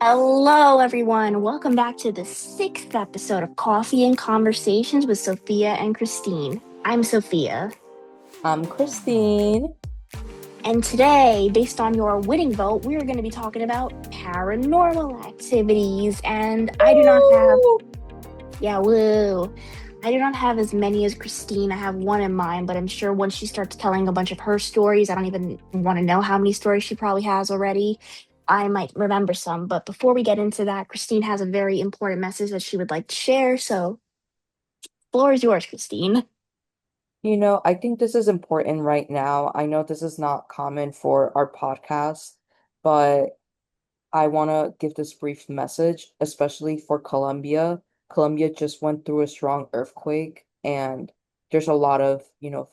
Hello, everyone. Welcome back to the sixth episode of Coffee and Conversations with Sophia and Christine. I'm Sophia, I'm Christine. and today, based on your winning vote, we are going to be talking about paranormal activities. And I do not have, Woo! yeah, woo. I do not have as many as Christine. I have one in mind, but I'm sure once she starts telling a bunch of her stories, I don't even want to know how many stories she probably has already. I might remember some, but before we get into that, Christine has a very important message that she would like to share. So, floor is yours, Christine. I think this is important right now. I know this is not common for our podcast, but I want to give this brief message, especially for Colombia. Colombia just went through a strong earthquake, and there's a lot of,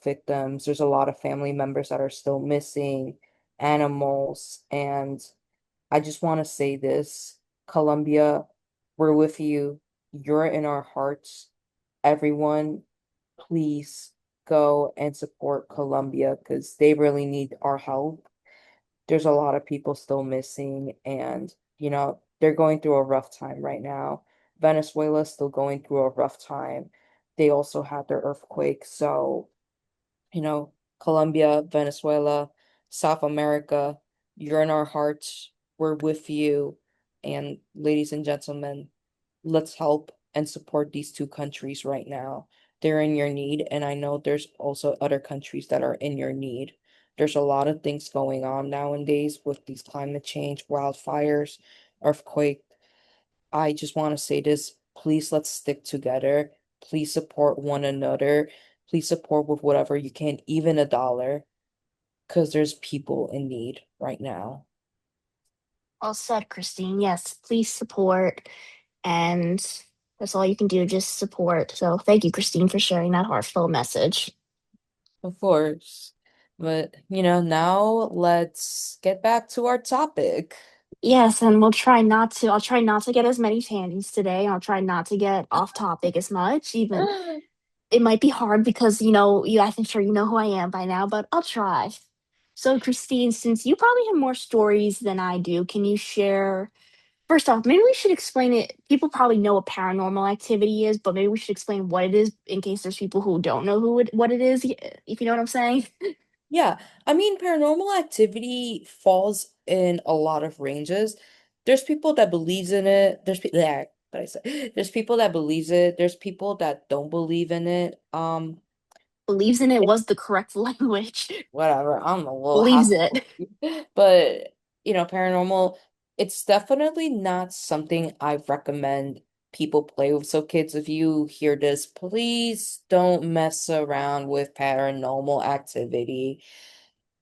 victims. There's a lot of family members that are still missing, animals, and I just want to say this, Colombia, we're with you. You're in our hearts. Everyone, please go and support Colombia because they really need our help. There's a lot of people still missing, and they're going through a rough time right now. Venezuela's still going through a rough time. They also had their earthquake. So, Colombia, Venezuela, South America, you're in our hearts. We're with you. And ladies and gentlemen, let's help and support these two countries right now. They're in your need, and I know there's also other countries that are in your need. There's a lot of things going on nowadays with these climate change, wildfires, earthquake. I just want to say this, please let's stick together. Please support one another. Please support with whatever you can, even $1, because there's people in need right now. Well said, Christine. Yes, please support. And that's all you can do, just support. So, thank you, Christine, for sharing that heartfelt message. Of course. But, now let's get back to our topic. Yes, and I'll try not to get as many tangents today. I'll try not to get off topic as much, even it might be hard because I'm sure you know who I am by now, but I'll try. So, Christine, since you probably have more stories than I do, can you share? First off, maybe we should explain it. People probably know what paranormal activity is, but maybe we should explain what it is in case there's people who don't know what it is, if you know what I'm saying. Yeah, I mean, paranormal activity falls in a lot of ranges. There's people that believes in it. There's people that I say. There's people that believes it. There's people that don't believe in it. Believes in it was the correct language. Whatever. I'm a little Believes half, it. but paranormal, it's definitely not something I recommend people play with. So kids, if you hear this, please don't mess around with paranormal activity.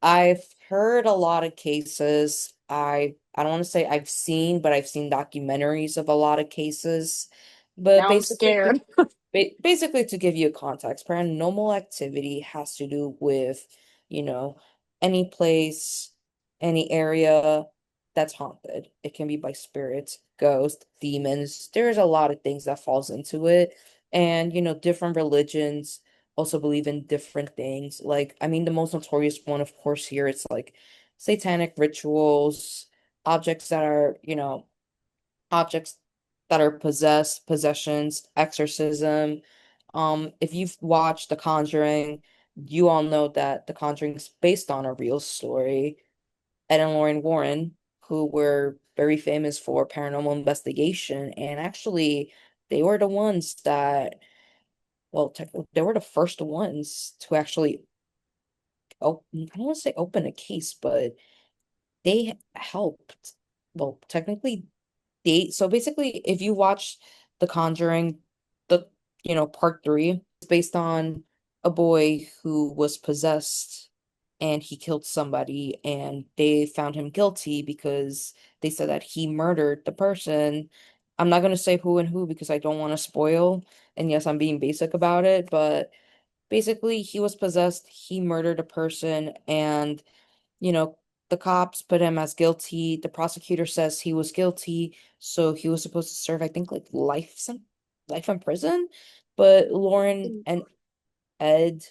I've heard a lot of cases. I don't want to say I've seen, but I've seen documentaries of a lot of cases. But Now I'm scared. basically to give you a context, paranormal activity has to do with, you know, any place, any area that's haunted. It can be by spirits, ghosts, demons. There's a lot of things that falls into it. And, different religions also believe in different things. Like, I mean, the most notorious one, of course, here it's like satanic rituals, objects that are, objects that are possessions, exorcism. If you've watched The Conjuring, you all know that The Conjuring is based on a real story. Ed and Lauren Warren, who were very famous for paranormal investigation, and actually, they were the ones that, well, technically, they were the first ones to actually, I don't want to say open a case, but they helped. Well, technically, so basically, if you watch The Conjuring, the part three, it's based on a boy who was possessed and he killed somebody, and they found him guilty because they said that he murdered the person. I'm not gonna say who and who because I don't want to spoil. And yes, I'm being basic about it, but basically he was possessed, he murdered a person, and you know, the cops put him as guilty. The prosecutor says he was guilty, so he was supposed to serve, I think, like life in prison. But Lauren and Ed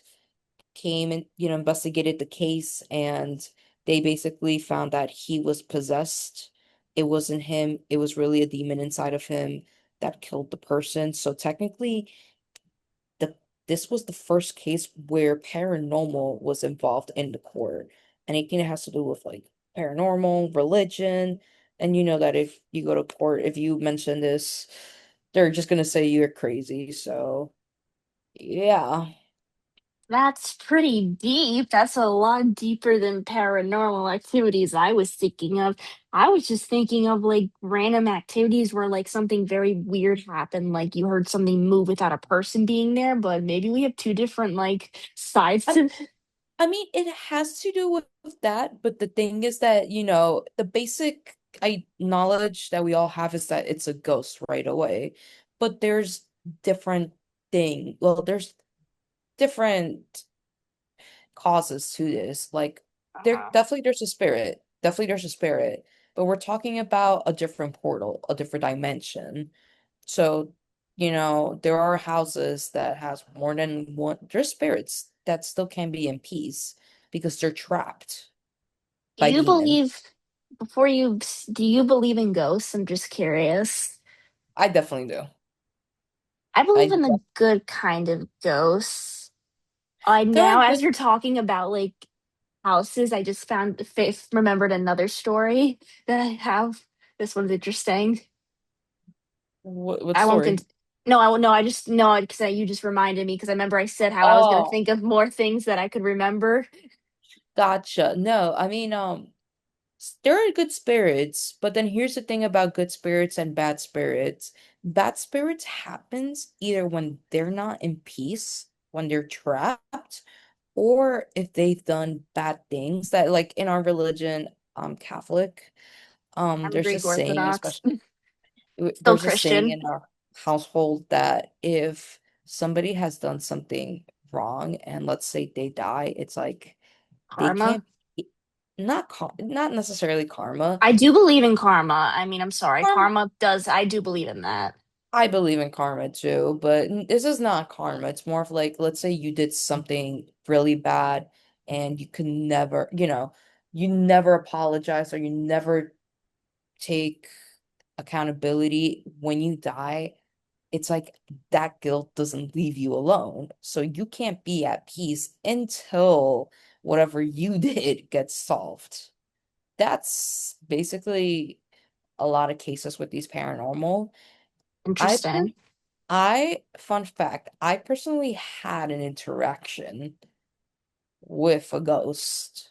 came and, investigated the case, and they basically found that he was possessed. it wasn't him, it was really a demon inside of him that killed the person. So technically, the this was the first case where paranormal was involved in the court. Anything that has to do with like paranormal, religion, and you know that if you go to court, if you mention this, they're just gonna say you're crazy. So yeah. That's pretty deep. That's a lot deeper than paranormal activities I was thinking of. I was just thinking of like random activities where like something very weird happened, like you heard something move without a person being there, but maybe we have two different like sides I to. I mean, it has to do with that, but the thing is that, the basic knowledge that we all have is that it's a ghost right away. But there's different there's different causes to this. Like Uh-huh. there's a spirit. Definitely there's a spirit. But we're talking about a different portal, a different dimension. So, there are houses that has more than one, there's spirits that still can be in peace because they're trapped Do by you demons. believe, before you, do you believe in ghosts? I'm just curious. I definitely do. I believe I in the good kind of ghosts. I There are now, as good you're talking about like houses, I just remembered another story that I have. This one's interesting. what I won't. story? No, I will. No, I just no, because you just reminded me because I remember I said how I was going to Oh, think of more things that I could remember. gotcha. No, I mean, there are good spirits, but then here's the thing about good spirits and bad spirits. Bad spirits happens either when they're not in peace, when they're trapped, or if they've done bad things that like in our religion, Catholic, I'm there's a Greek saying, Orthodox, especially still there's a saying Christian. in our household that if somebody has done something wrong and let's say they die, it's like they Karma. can't not necessarily karma. I do believe in karma. I mean, I'm sorry. Karma, Karma does. I do believe in that. I believe in karma too, but this is not karma. It's more of like, let's say you did something really bad and you could never, you never apologize or you never take accountability when you die. It's like that guilt doesn't leave you alone. So you can't be at peace until whatever you did gets solved. That's basically a lot of cases with these paranormal. I per Interesting. fun fact, I personally had an interaction with a ghost.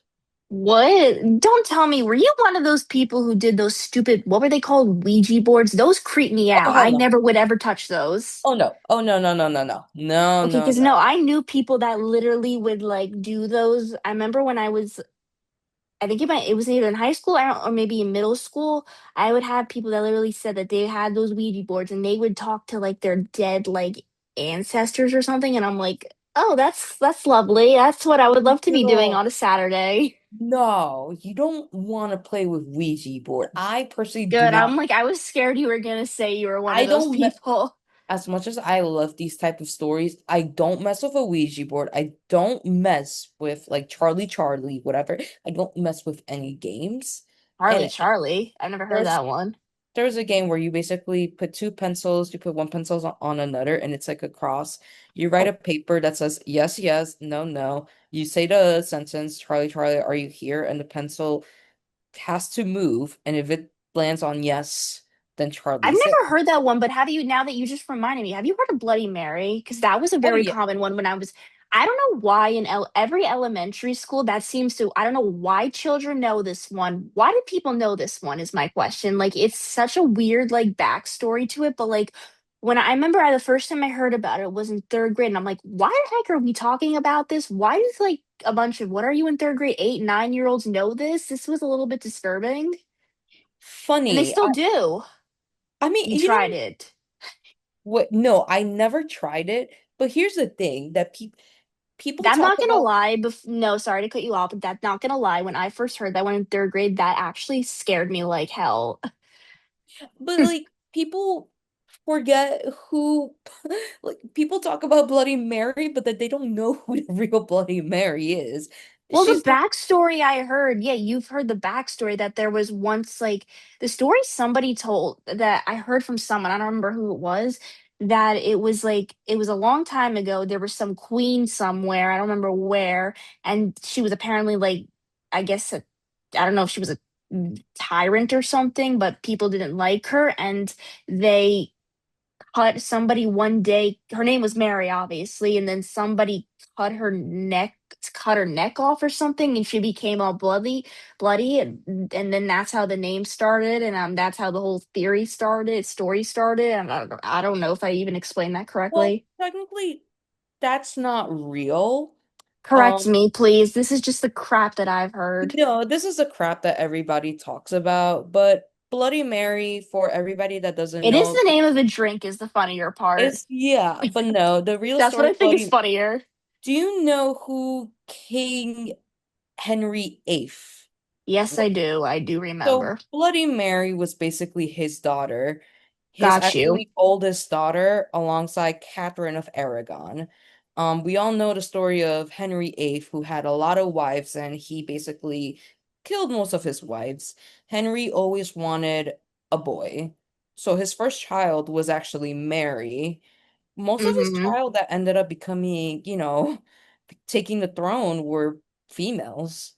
What? Don't tell me. Were you one of those people who did those stupid, what were they called? Ouija boards? Those creep me Oh out. hell I no. never would ever touch those. Oh no. Oh no no no no no. No Okay, no because no, no. I knew people that literally would like do those. I remember when I was, I think it was either in high school or maybe in middle school. I would have people that literally said that they had those Ouija boards and they would talk to like their dead like ancestors or something. And I'm like, oh, that's lovely. That's what I would love to be doing No. on a Saturday. No, you don't want to play with Ouija board. I personally do Good. I'm not. like, I was scared you were gonna say you were one I of those don't me people. As much as I love these type of stories, I don't mess with a Ouija board. I don't mess with like Charlie, whatever. I don't mess with any games. Charlie, And Charlie. I've never heard there's that one. there's a game where you basically put two pencils, you put one pencil on another, and it's like a cross. You write Oh, a paper that says yes, yes, no, no. You say the sentence, Charlie, are you here? And the pencil has to move, and if it lands on yes, then I've Charlie's it. never heard that one, but have you, now that you just reminded me, have you heard of Bloody Mary? Because that was a Oh very yeah. common one when I was, I don't know why in every elementary school that seems to, I don't know why children know this one. Why do people know this one is my question. Like it's such a weird like backstory to it, but like when I remember the first time I heard about it was in third grade, and I'm like, why the heck are we talking about this? Why does like a bunch of what are you in third grade, 8, 9 year olds know this? This was a little bit disturbing. And they Funny. still do. I mean, You tried it. what? No, I never tried it. But here's the thing that people I'm talk not gonna about, lie. No, sorry to cut you off, but that's not gonna lie. When I first heard that one in third grade, that actually scared me like hell. but like people forget who, like people talk about Bloody Mary, but that they don't know who the real Bloody Mary is. Well, the She's the backstory I heard, yeah, you've heard the backstory that there was once like the story somebody told that I heard from someone, I don't remember who it was, that it was like it was a long time ago. There was some queen somewhere, I don't remember where, and she was apparently like, I guess I don't know if she was a tyrant or something, but people didn't like her and they cut somebody one day. Her name was Mary, obviously, and then somebody cut her neck off or something, and she became all bloody, and then that's how the name started, and that's how the whole story started. And I don't know if I even explained that well, correctly. technically that's not real. Correct Um, me, please. This is just the crap that I've heard. no, this is the crap that everybody talks about, but Bloody Mary, for everybody that doesn't It is know, the name of a drink, is the funnier part. is yeah, but no, the real That's what story I of think is Bloody. funnier. Do you know who King Henry VIII Yes, was? I do. I do So remember. Bloody Mary was basically his daughter, his Got you. actually oldest daughter, alongside Catherine of Aragon. We all know the story of Henry VIII, who had a lot of wives, and he basically killed most of his wives. Henry always wanted a boy, so his first child was actually Mary. Most of his Mm-hmm. child that ended up becoming, taking the throne were females.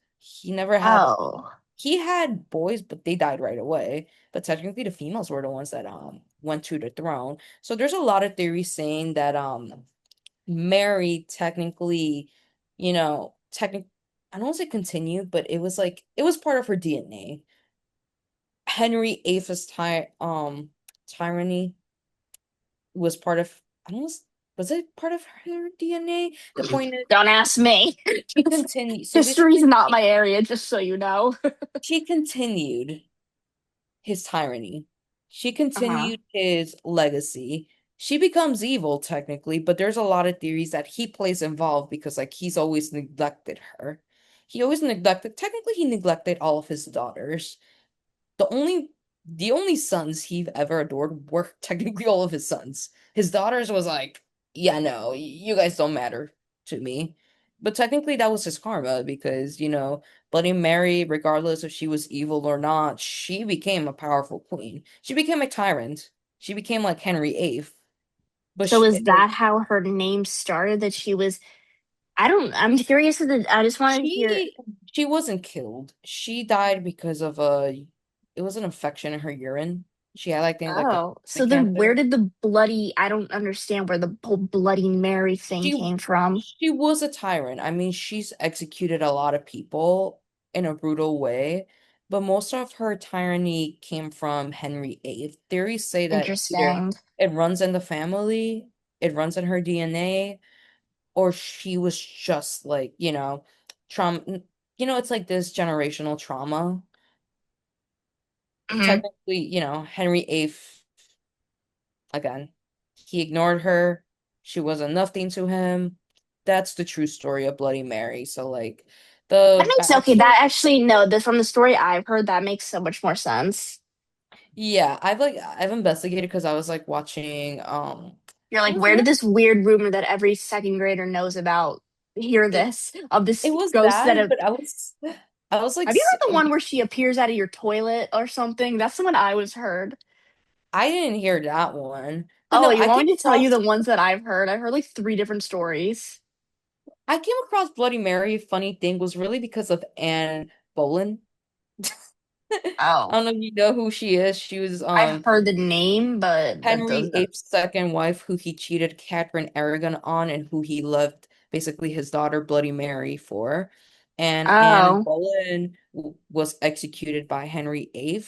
Oh. He had boys, but they died right away. But technically the females were the ones that went to the throne. So there's a lot of theories saying that Mary technically, technic I don't want to say continued, but it was part of her DNA. Henry VIII's tyranny was part of I don't know, was it part of her DNA? The point is Don't ask me. she continued so History's basically not my area, just so you know. she continued his tyranny. She Uh-huh. continued his legacy. She becomes evil technically, but there's a lot of theories that he plays involved because he's always neglected her. Technically he neglected all of his daughters. The only the only sons he ever adored were technically all of his sons. His daughters was like, yeah, no, you guys don't matter to me. But technically that was his karma because, Bloody Mary, regardless if she was evil or not, she became a powerful queen. She became a tyrant. She became like Henry VIII. But So is that how her name started? That she was, I'm curious I just wanted to hear. she she wasn't killed. She died because of it was an infection in her urine. She had like a Oh, so stomach then where cancer. did I don't understand where the whole Bloody Mary thing She came from. she was a tyrant. I mean, she's executed a lot of people in a brutal way, but most of her tyranny came from Henry VIII. Theories say that either Interesting. it runs in the family, it runs in her DNA, or she was just like, trauma. It's like this generational trauma. Hmm. Technically, Henry VIII, again, he ignored her. She wasn't nothing to him. That's the true story of Bloody Mary. So, That the makes okay. backstory, That actually no, from the story I've heard, that makes so much more sense. yeah, I've investigated because I was like watching, You're it like, was where did more, this weird rumor that every second grader knows about hear it, this of it this was ghost that that, but I was like, have you heard the one where she appears out of your toilet or something? That's the one I was heard. I didn't hear that one, but Oh, no, you want me to tell you the ones that I've heard? I've heard like three different stories. I came across Bloody Mary. Funny thing was really because of Anne Boleyn. I Oh, don't know if you know who she is. She was I've heard the name, but that Henry doesn't. VIII's second wife, who he cheated Catherine Aragon on, and who he left basically his daughter Bloody Mary for. And Anne Oh, Boleyn was executed by Henry VIII,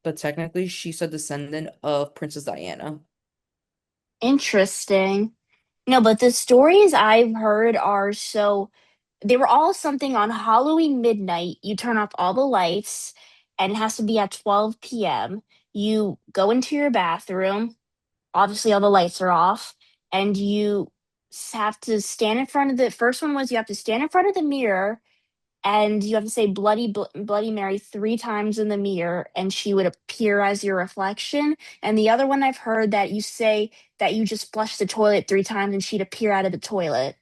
but technically she's a descendant of Princess Diana. interesting. No, but the stories I've heard are so they were all something on Halloween midnight. You turn off all the lights, and it has to be at 12 p.m. You go into your bathroom. Obviously, all the lights are off, and you have to stand in front of the first one was you have to stand in front of the mirror and you have to say bloody Mary three times in the mirror and she would appear as your reflection. And the other one I've heard that you say that you just flush the toilet three times and she'd appear out of the toilet.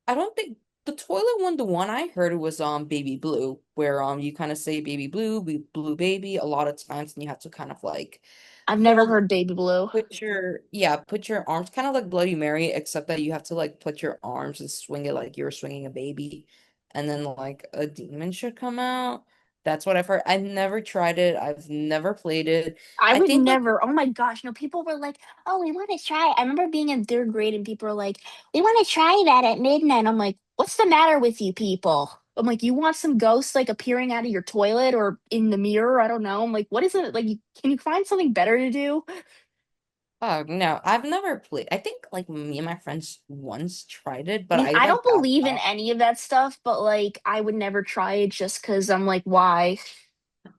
I don't think the toilet one, the one I heard was Baby Blue, where you kind of say Baby Blue, blue baby a lot of times, and you have to kind of like I've never hold heard Baby Blue. put your arms kind of like Bloody Mary, except that you have to like put your arms and swing it like you're swinging a baby, and then like a demon should come out. That's what I've heard. I've never tried it. I've never played it. I I would think like never. Oh my gosh, people were like, "Oh, we want to try." I remember being in third grade and people were like, "We want to try that at midnight." I'm like, "What's the matter with you people?" I'm like, "You want some ghosts like appearing out of your toilet or in the mirror?" I don't know. I'm like, "What is it? Like, can you find something better to do?" oh no, I've never played. I think like me and my friends once tried it, I but mean, I I like don't backed believe in off. any of that stuff, but like, I would never try it just because I'm like, why?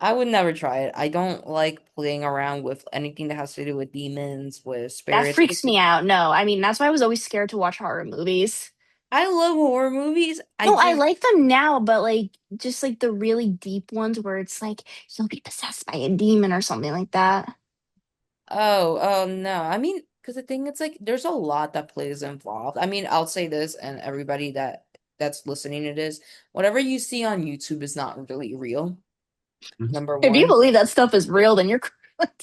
I would never try it. I don't like playing around with anything that has to do with demons, with That spirits. freaks me out. No, I mean, that's why I was always scared to watch horror movies. I love horror movies. I No, I just like them now, but like just like the really deep ones where it's like you'll be possessed by a demon or something like that. oh no. I mean, because the thing it's like there's a lot that plays involved. I mean, I'll say this, and everybody that's listening to this, whatever you see on YouTube is not really real. Number If you one. believe that stuff is real, then you're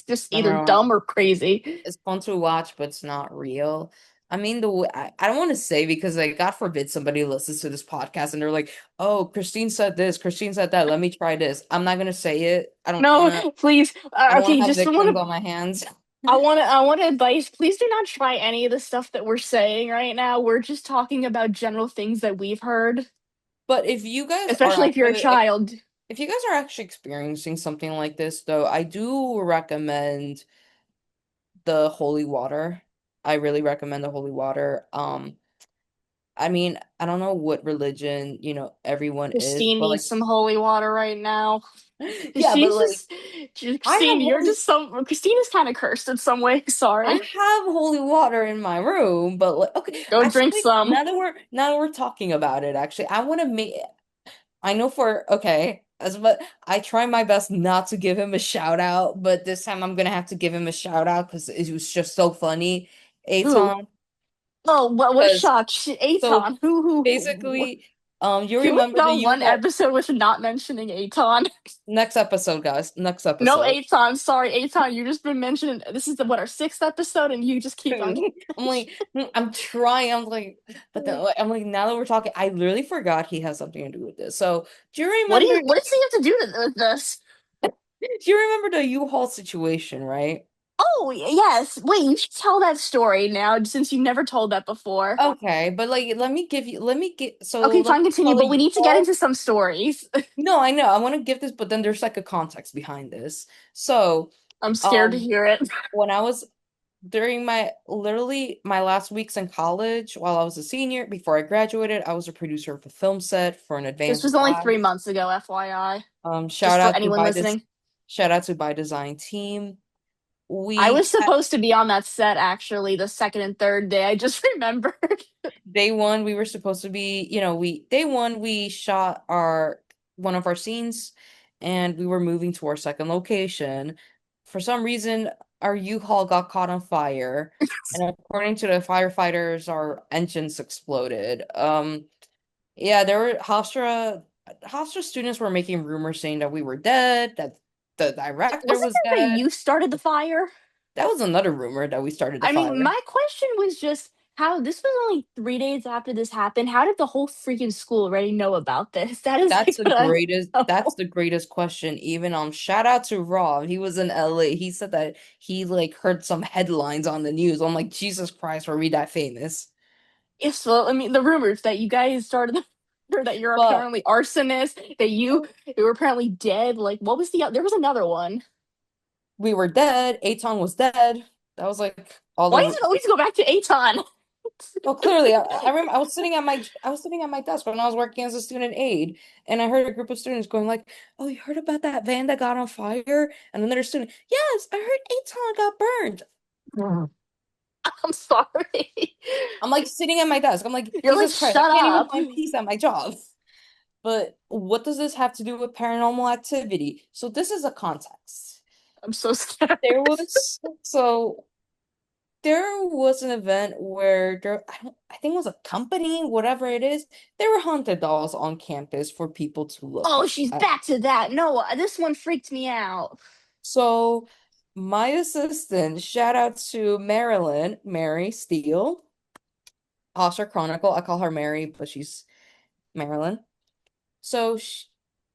just either Number one. dumb or crazy. It's fun to watch, but it's not real. I mean, I don't want to say because like God forbid somebody listens to this podcast and they're like, "Oh, Christine said this, Christine said that. Let me try this." I'm not gonna say it. No, please. I don't want Okay, to have just want victims to. on my hands. I want advice. Please do not try any of the stuff that we're saying right now. We're just talking about general things that we've heard, But if you guys are especially if you're a actually child. if you guys are actually experiencing something like this, though, I do recommend the holy water. I really recommend the holy water. I mean, I don't know what religion, everyone is, Christine but needs like, some holy water right now. yeah, but Christine's like, I have Christine, you're holy, just some. Christine is kind of cursed in some way. I Sorry. have holy water in my room, but like, okay, Go drink actually, some. now that we're talking about it, actually, I want to make, I know for, okay, but I try my best not to give him a shout out, but this time I'm gonna have to give him a shout out because it was just so funny, Who? Aton, Oh, what a because shock. so Aton. Who? basically, you Can we remember the go one U-Haul episode with not mentioning Aton? next episode, guys, next No, episode. Aton. Sorry, Aton. You just been mentioning. This is what our sixth episode, and you just keep on. I'm like, I'm trying. I'm like, but then like, I'm like, now that we're talking, I literally forgot he has something to do with this. So, do you What do remember? you? What does he have to do with this? Do you remember the U-Haul situation, right? Oh, yes. Wait, you should tell that story now, since you've never told that before. Okay, but like, Okay, let fine, me continue. tell the But we need to get U-Haul. into some stories. No, I know. I want to give this, but then there's like a context behind this. So, I'm scared to um, hear it. when I was during my literally my last weeks in college, while I was a senior, before I graduated, I was a producer of a film set for an This advanced was only three class. months ago, FYI. Shout Just for out to anyone listening. By Design team. I We was supposed to be on that set actually the second and third day. I just remembered. Day one we were supposed to be, we day one we shot our one of our scenes and we were moving to our second location. For some reason, our U-Haul got caught on fire, and according to the firefighters, our engines exploded. Yeah, there were Hofstra students were making rumors saying that we were dead, that the director Wasn't was it that dead. you started the fire? That was another rumor that we started the I mean, fire. my question was just how this was only 3 days after this happened. How did the whole freaking school already know about this? That is like what I That's know. the greatest question. Even shout out to Rob. He was in LA. He said that he like heard some headlines on the news. I'm like, Jesus Christ, were we that famous? Yes, well, I mean, the rumors that you guys started or that you're But apparently arsonist, that you were apparently dead. Like, what was there was another one. we were dead. Aton was dead. That was like all Why the does it always go back to Aton? well, clearly, I remember I was sitting at my desk when I was working as a student aide, and I heard a group of students going like, "Oh, you heard about that van that got on fire?" And another student, "Yes, I heard Aton got burned." I'm sorry. I'm like sitting at my desk. I'm like, You're like, Jesus Christ, I shut can't even up. find peace at my job. But what does this have to do with paranormal activity? So this is a context. I'm so scared. There was so there was an event where I think it was a company, whatever it is, there were haunted dolls on campus for people to look Oh, she's at. back to that. No, this one freaked me out. So my assistant, shout out to Marilyn, Mary Steele, Oscar Chronicle. I call her Mary, but she's Marilyn. So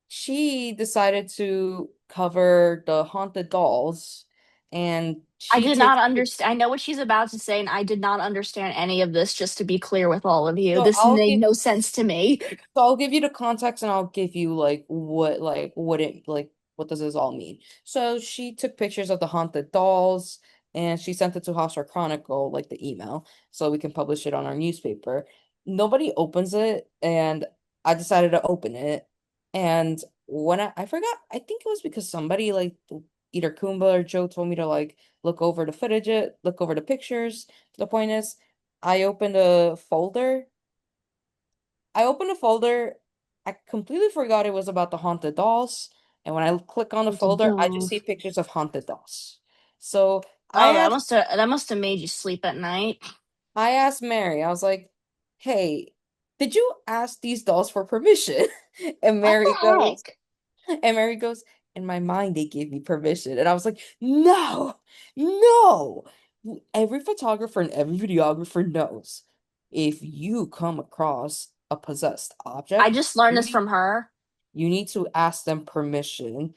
she decided to cover the haunted dolls, and I she did not takes. understand. I know what she's about to say, and I did not understand any of this, just to be clear with all of you. So This I'll made give no sense to me. So I'll give you the context and I'll give you what does this all mean. So she took pictures of the haunted dolls and she sent it to House or Chronicle, like the email, so we can publish it on our newspaper. Nobody opens it and I decided to open it. And when I forgot, I think it was because somebody like either Kumba or Joe told me to like look over the pictures. The point is, I opened a folder I opened a folder. I completely forgot it was about the haunted dolls. And when I click on the The folder, I just see dolls. pictures of haunted dolls. So Oh, that must have made you sleep at night. I asked Mary, I was like, hey, did you ask these dolls for permission? And What Mary the goes, heck? and Mary goes, in my mind, they gave me permission. And I was like, no, no. Every photographer and every videographer knows if you come across a possessed I object, just learned you this need from her, you need to ask them permission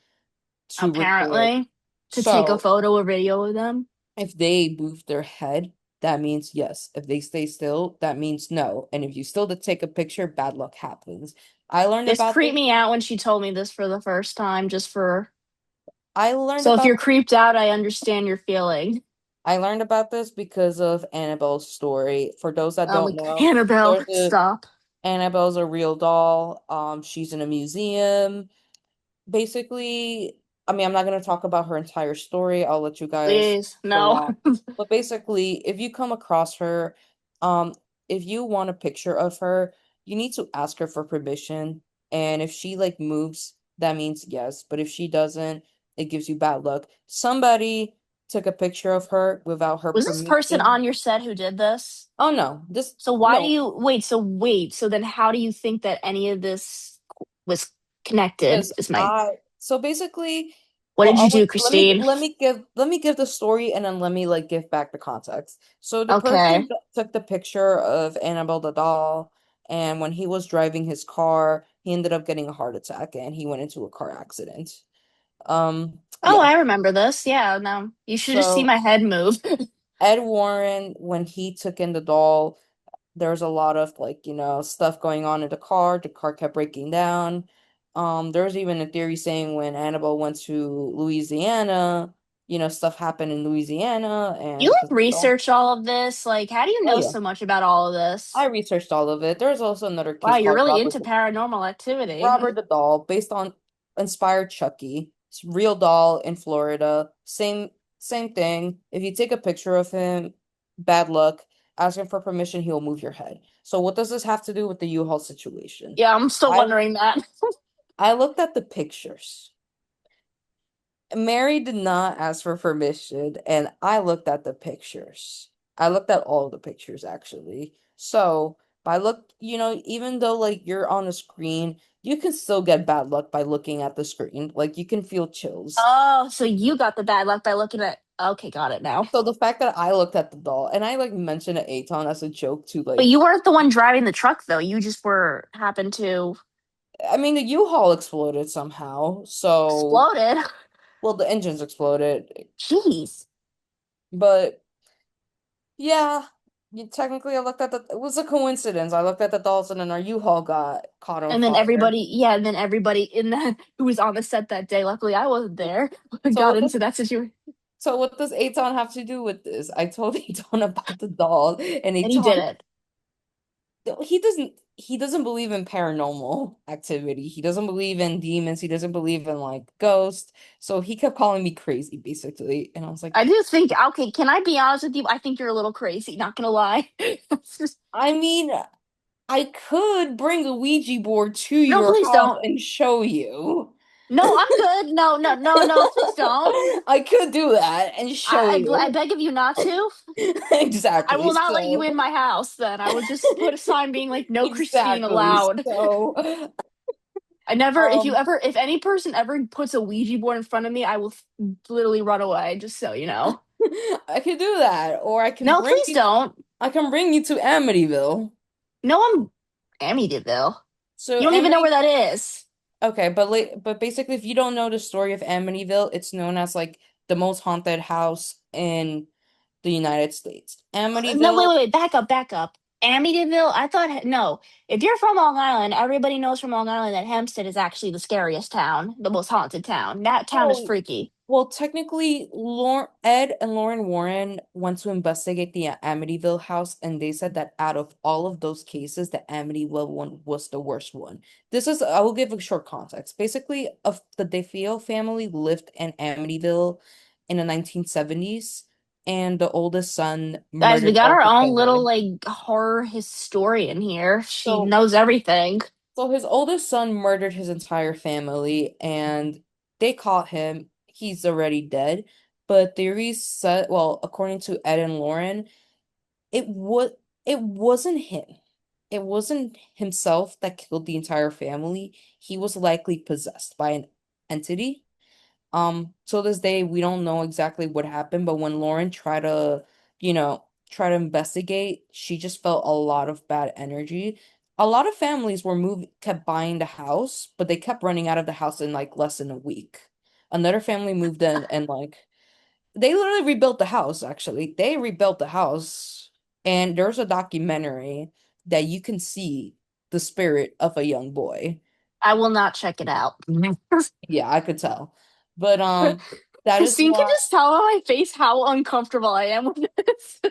to record. apparently, to take a So photo or video of them. if they move their head, that means yes. If they stay still, that means no. And if you still to take a picture, bad luck happens. I learned This about creeped this. me out when she told me this for the first time, just for. I learned So if about you're creeped out, I understand your feeling. I learned about this because of Annabelle's story. For those that Oh don't my know, Annabelle, there's a stop. Annabelle's a real doll. She's in a museum. Basically, I mean, I'm not going to talk about her entire story. I'll let you guys Please, for no. that. But basically, if you come across her, um, if you want a picture of her, you need to ask her for permission. And if she like moves, that means yes. But if she doesn't, it gives you bad luck. Somebody took a picture of her without her Was this person permission. on your set who did this? Oh no, this So why do no, you wait? So then how do you think that any of this was connected? because Is my I so basically, What well, did you do, Christine? let me give the story and then let me like give back the context. So the person Okay. that took the picture of Annabelle the doll, and when he was driving his car, he ended up getting a heart attack and he went into a car accident. Oh, Yeah. I remember this. Yeah, no. You should just see So my head move. Ed Warren, when he took in the doll, there was a lot of like, stuff going on in the car kept breaking down. There was even a theory saying when Annabelle went to Louisiana, stuff happened in Louisiana You and like because of the doll. research all of this? Like, how do you Oh know yeah. so much about all of I this? researched all of it. There's also another Wow, case you're called really into paranormal activity. Robert the Doll, based on inspired Chucky. It's a real doll in Florida. Same thing. If you take a picture of him, bad luck. Ask him for permission, he'll move your head. So what does this have to do with the U-Haul situation? Yeah, I'm still I wondering that. I looked at the pictures. Mary did not ask for permission, and I looked at the pictures. I looked at all the pictures actually. So by look, even though like you're on a screen, you can still get bad luck by looking at the screen. Like you can feel chills. Oh, so you got the bad luck by looking at. Okay, got it now. So the fact that I looked at the doll and I like mentioned it Aton as a joke to But like, you weren't the one driving the truck, though. You just were happened to I mean the U-Haul exploded somehow. So exploded. well the engines exploded. Jeez. But yeah, technically I looked at it was a coincidence. I looked at the dolls and then our U-Haul got caught on And then fire. everybody, yeah, and then everybody in that who was on the set that day, luckily I wasn't there, So got what does into that situation. so what does Aton have to do with this? I told Aton about the doll and And he did Aton it. he doesn't believe in paranormal activity. He doesn't believe in demons. He doesn't believe in like ghosts. So he kept calling me crazy basically. And I was like, I do think, okay, can I be honest with you? I think you're a little crazy, not gonna lie. It's just, I mean, I could bring a Ouija board to no, your please house don't. and show you. No, I'm good. No, no, no, no, please don't. I could do that and show I you. beg of you not to. I Exactly. will not let you in So, my house then. I would just put a sign being like, no Christine exactly. allowed. So, I never, um, if any person ever puts a Ouija board in front of me, I will literally run away, just so you know. I could do that, or No, please don't. I can bring you to Amityville. No, I'm Amityville. So You don't even know where Amity, that is. okay, but basically, if you don't know the story of Amityville, it's known as like the most haunted house in the United States. No, wait, Amityville. wait, wait. Back up. Amityville? I thought, no. If you're from Long Island, everybody knows from Long Island that Hempstead is actually the scariest town, the most haunted town. That town is Oh, freaky. well, technically, Ed and Lauren Warren went to investigate the Amityville house, and they said that out of all of those cases, the Amityville one was the worst one. I will give a short context. Basically, of the DeFeo family lived in Amityville in the 1970s, and the oldest son Guys, we murdered got all our the own little, family. like, horror historian here. She So knows everything. So his oldest son murdered his entire family and they caught him. He's already dead. But theories said, well, according to Ed and Lauren, it was it wasn't him. It wasn't himself that killed the entire family. He was likely possessed by an entity. To this day, we don't know exactly what happened, but when Lauren tried to, try to investigate, she just felt a lot of bad energy. A lot of families kept buying the house, but they kept running out of the house in like less than a week. Another family moved in and like they literally rebuilt the house, actually. They rebuilt the house, and there's a documentary that you can see the spirit of a young boy. I will not check it out. Yeah, I could tell. But that is Christine can why just tell on my face how uncomfortable I am with this.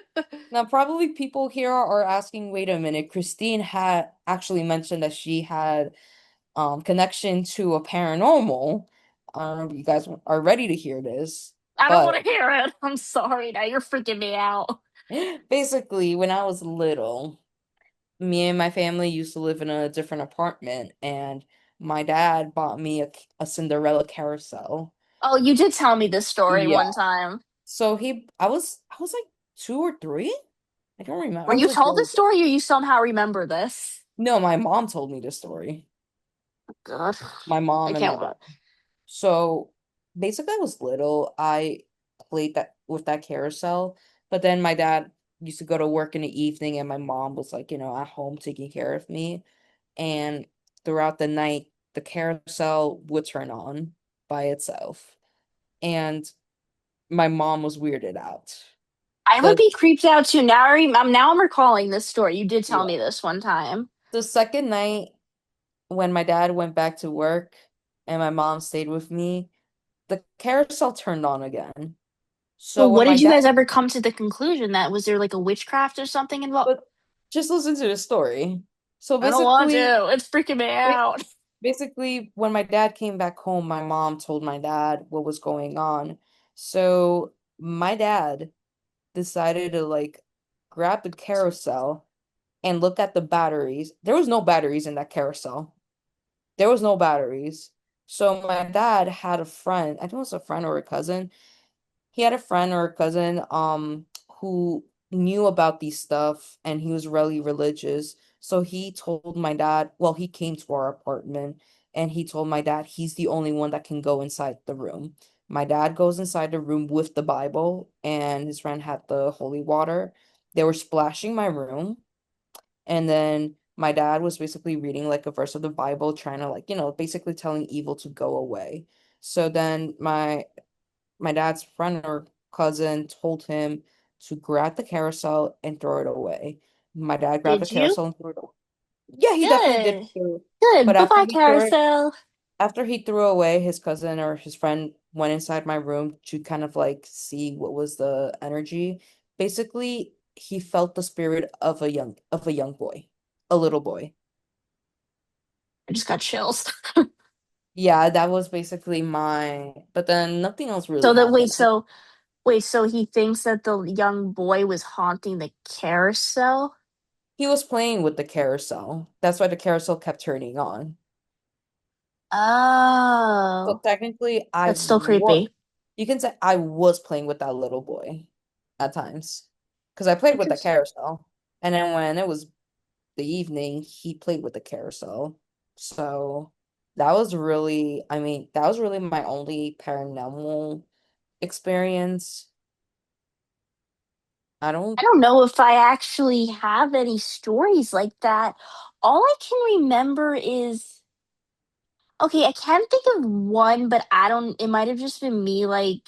now probably people here are asking, wait a minute, Christine had actually mentioned that she had connection to a paranormal. I don't know if you guys are ready to hear this, I don't want but to hear it. I'm sorry. Now you're freaking me out. basically when I was little, me and my family used to live in a different apartment and my dad bought me a Cinderella carousel. Oh, you did tell me this story Yeah. one time. So I was like 2 or 3. I don't remember. I Were was you like told really this little. story or you somehow remember this? No, my mom told me this story. God, My I mom and my can't dad. wait. So basically I was little. I played that with that carousel, but then my dad used to go to work in the evening and my mom was like, at home taking care of me. And throughout the night, the carousel would turn on by itself. And my mom was weirded out. I would The be creeped out too. Now I'm recalling this story. You did tell yeah. me this one time. The second night when my dad went back to work and my mom stayed with me, the carousel turned on again. Well, So what when my did you dad, guys ever come to the conclusion that was there like a witchcraft or something involved? but just listen to the story. So I don't want basically, to. It's freaking me ba- out. basically, when my dad came back home, my mom told my dad what was going on. So my dad decided to like grab the carousel and look at the batteries. There was no batteries in that carousel. There was no batteries. So my dad had a friend, I think it was a friend or a cousin. He had a friend or a cousin who knew about these stuff and he was really religious. So he told my dad, well, he came to our apartment and he told my dad he's the only one that can go inside the room. My dad goes inside the room with the Bible and his friend had the holy water. They were splashing my room. And then my dad was basically reading like a verse of the Bible, trying to like, basically telling evil to go away. So then my dad's friend or cousin told him to grab the carousel and throw it away. My dad grabbed the Did you? carousel and threw it away. Yeah, he definitely did Good. too. Good. But Bye-bye, carousel. after he threw away, his cousin or his friend went inside my room to kind of like see what was the energy. Basically, he felt the spirit of a young boy, a little boy. I just got chills. Yeah, that was basically but then nothing else really So that happened. wait, so he thinks that the young boy was haunting the carousel? He was playing with the carousel. That's why the carousel kept turning on. So Oh, technically, that's still creepy. you can say I was playing with that little boy at times because I played with the Interesting. carousel. And then when it was the evening, he played with the carousel. So that was really, I mean, that was really my only paranormal experience. I I don't, don't know if I actually have any stories like that. All I can remember is okay, I can think of one, but I don't, it might have just been me. Like,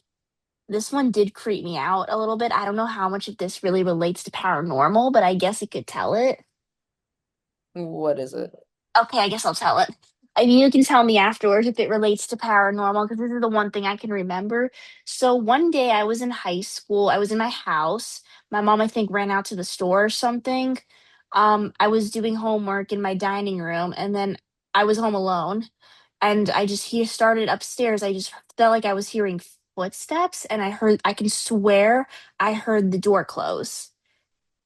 this one did creep me out a little bit. I don't know how much of this really relates to paranormal, but I guess it could tell it. what is it? Okay, I guess I'll tell it. I mean, you can tell me afterwards if it relates to paranormal, because this is the one thing I can remember. So one day I was in high school. I was in my house. My mom, I think, ran out to the store or something. I was doing homework in my dining room, and then I was home alone. And I just he started upstairs. I just felt like I was hearing footsteps, and I can swear I heard the door close.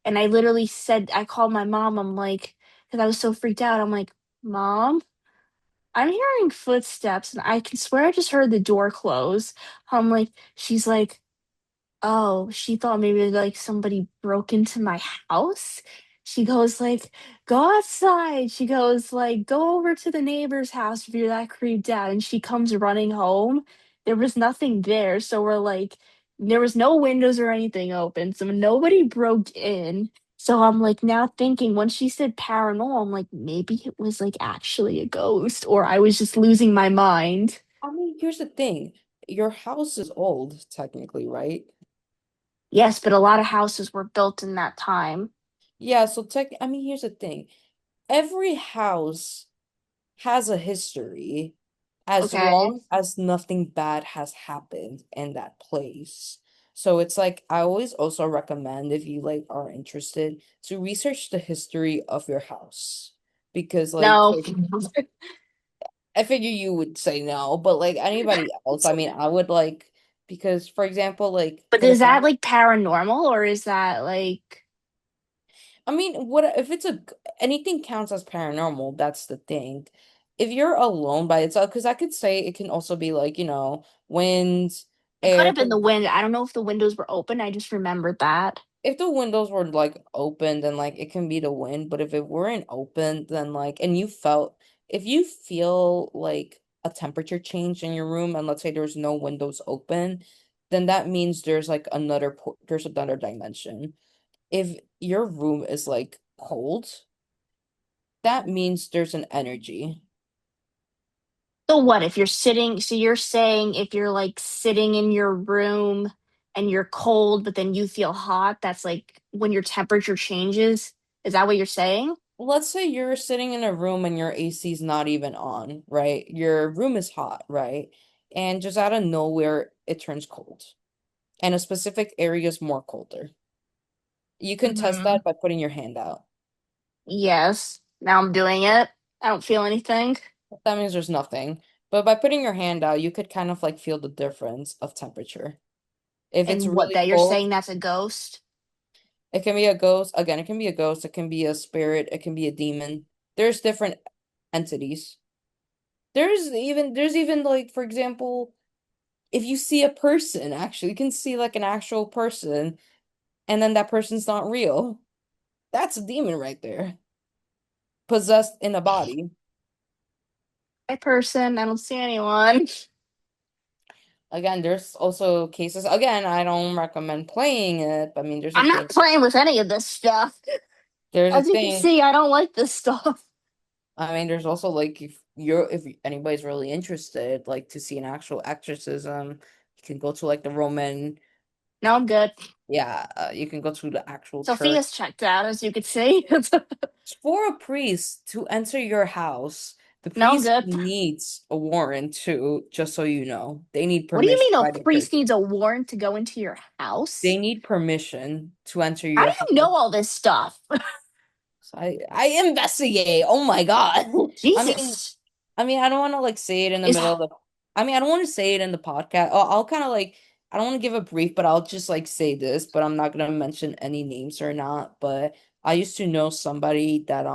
And I literally said, I called my mom. I'm like, because I was so freaked out. I'm like, Mom, I'm hearing footsteps, and I can swear I just heard the door close. I'm like, she's like, oh, she thought maybe like somebody broke into my house. She goes like, go outside. She goes like, go over to the neighbor's house if you're that creeped out. And she comes running home. There was nothing there. So we're like, there was no windows or anything open. So nobody broke in. So I'm like now thinking when she said paranormal, I'm like, maybe it was like actually a ghost or I was just losing my mind. I mean, here's the thing. Your house is old, technically, right? Yes, but a lot of houses were built in that time. Yeah, so I mean, here's the thing. Every house has a history as Okay. long as nothing bad has happened in that place. So it's like I always also recommend if you like are interested to research the history of your house because like No. for I figure you would say no, but like anybody else, I mean, I would like because for example, like But for the is that fact like paranormal or is that like I mean, what if anything counts as paranormal? That's the thing. If you're alone by itself, because I could say it can also be like, winds, it could air. have been the wind. I don't know if the windows were open. I just remembered that. If the windows were like open, then like it can be the wind. But if it weren't open, then like, and if you feel like a temperature change in your room, and let's say there's no windows open, then that means there's another dimension. If your room is like cold, that means there's an energy. So what if you're sitting, so you're saying if you're like sitting in your room and you're cold, but then you feel hot, that's like when your temperature changes? Is that what you're saying? Let's say you're sitting in a room and your AC's not even on, right? Your room is hot, right? And just out of nowhere, it turns cold. And a specific area is more colder. You can test Hmm. that by putting your hand out. Yes. Now I'm doing it. I don't feel anything. That means there's nothing. But by putting your hand out, you could kind of like feel the difference of temperature. If it's And what really that you're cold, saying that's a ghost? it can be a ghost. Again, it can be a ghost, it can be a spirit, it can be a demon. There's different entities. There's even like, for example, if you see a person, actually, you can see like an actual person, and then that person's not real. That's a demon right there, possessed in a body. My person, I don't see anyone. Again, there's also cases, again, I don't recommend playing it, but I mean, I'm not playing with any of this stuff. there's a As you can thing. see, I don't like this stuff. I mean, there's also like if anybody's really interested, like to see an actual exorcism, you can go to like the Roman, No, I'm good. yeah, you can go to the actual church. Sophia's checked out, as you can see. For a priest to enter your house, the No, I'm priest good. needs a warrant too, just so you know. They need What do you permission mean a by the church. priest needs a warrant to go into your They house? need permission to enter How your do you house. know all this stuff? So I investigate. Oh my God. I mean, Jesus. I don't want to like say it in the Is middle of the I mean, I don't want to say it in the podcast. I'll kind of like I don't want to give a brief, but I'll just like say this, but I'm not gonna mention any names or not. But I used to know somebody that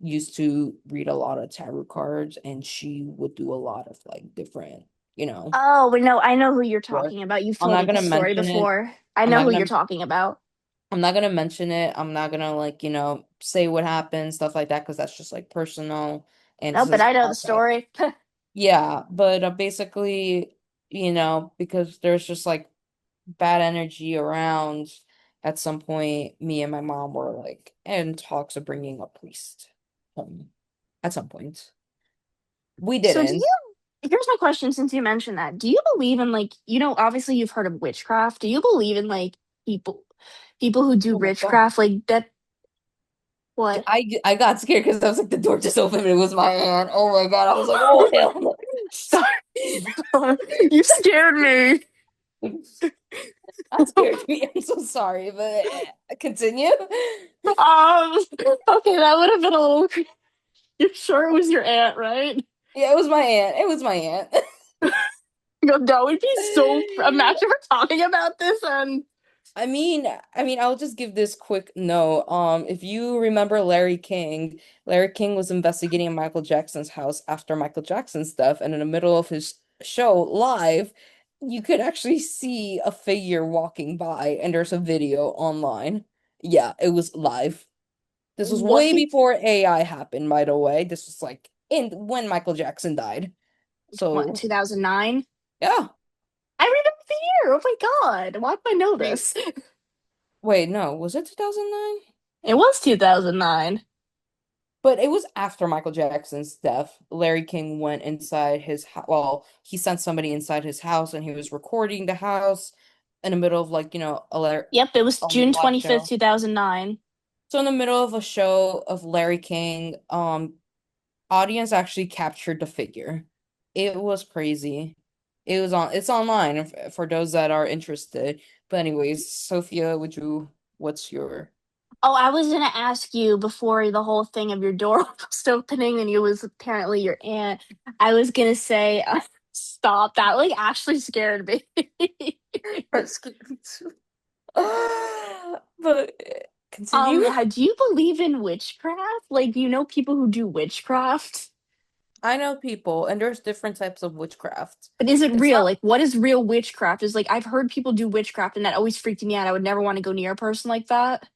used to read a lot of tarot cards, and she would do a lot of like different, you know, Oh, but no, I know who you're work. talking about. You've I'm told not me this gonna story mention it. before. I I'm know not who you're gonna talking about. I'm not gonna mention it. I'm not gonna like, say what happened, stuff like that, because that's just like personal, and No, this but is I know the podcast. story. Yeah, but basically, because there's just like bad energy around, at some point, me and my mom were like in talks of bringing a priest home at some point. We So do didn't. you, here's my question since you mentioned that. Do you believe in like, obviously you've heard of witchcraft. Do you believe in like people people who do Oh my God. witchcraft like that what? I got scared because I was like, the door just opened and it was my aunt. Oh my God. I was like, oh hell no. Sorry. You scared me. That scared me. I'm so sorry, but continue. Okay, that would have been a little you're sure it was your aunt, right? Yeah, it was my aunt. It was my aunt. That would be so imagine we're talking about this and I'll just give this quick note. If you remember Larry King was investigating Michael Jackson's house after Michael Jackson's death, and in the middle of his show live, you could actually see a figure walking by, and there's a video online. Yeah, it was live. This was what way before AI happened, by the way. This was like in when Michael Jackson died. what, So 2009? yeah. I remember the year. Oh my God. Why do I know Wait, this? wait, no, was it 2009? It was 2009. But it was after Michael Jackson's death. Larry King went inside his house. Well, he sent somebody inside his house and he was recording the house in the middle of like, Yep, it was a June live 25th, show. 2009. So in the middle of a show of Larry King, audience actually captured the figure. It was crazy. It's online for those that are interested. But anyways, Sophia, what's your Oh, I was gonna ask you before the whole thing of your door was opening and it was apparently your aunt. I was gonna say, stop. That like actually scared me. scared me too. But continue. Do you believe in witchcraft? Like, you know people who do witchcraft? I know people, and there's different types of witchcraft. But is it It's real? not Like, what is real witchcraft? Is like I've heard people do witchcraft, and that always freaked me out. I would never want to go near a person like that.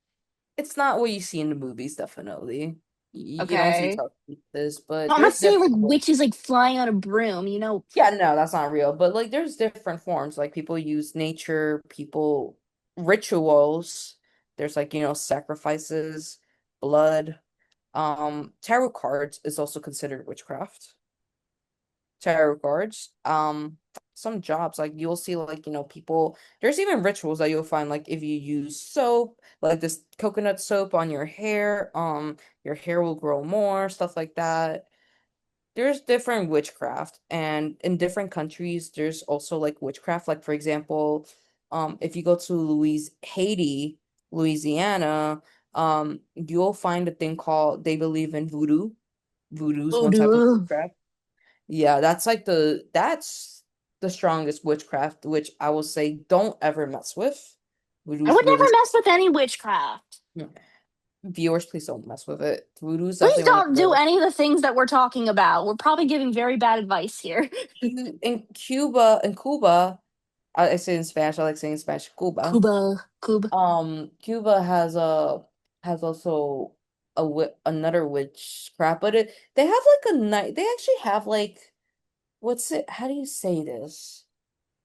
it's not what you see in the movies, definitely. You don't see Okay. stuff like this, but No, I'm not there's saying like different forms. witches like flying on a broom, you know. Yeah, no, that's not real. But like there's different forms. Like people use nature, people rituals. There's like, sacrifices, blood. Tarot cards is also considered witchcraft. Tarot cards. Some jobs like you'll see like people. There's even rituals that you'll find like if you use soap, like this coconut soap on your hair will grow more, stuff like that. There's different witchcraft, and in different countries, there's also like witchcraft. Like for example, if you go to Haiti, Louisiana, you'll find a thing called they believe in voodoo. Voodoo is Oh, one type of dude. witchcraft. Yeah, that's the strongest witchcraft, which I will say don't ever mess with. I Voodoo's would never really mess with any witchcraft. viewers, please don't mess with it. Voodoo's Please definitely one of don't do the any of the things that we're talking about. We're probably giving very bad advice here. in Cuba, I say in Spanish, I like saying in Spanish, Cuba. Cuba. Cuba has also another witchcraft, but they have like a night. They actually have like what's it? How do you say this?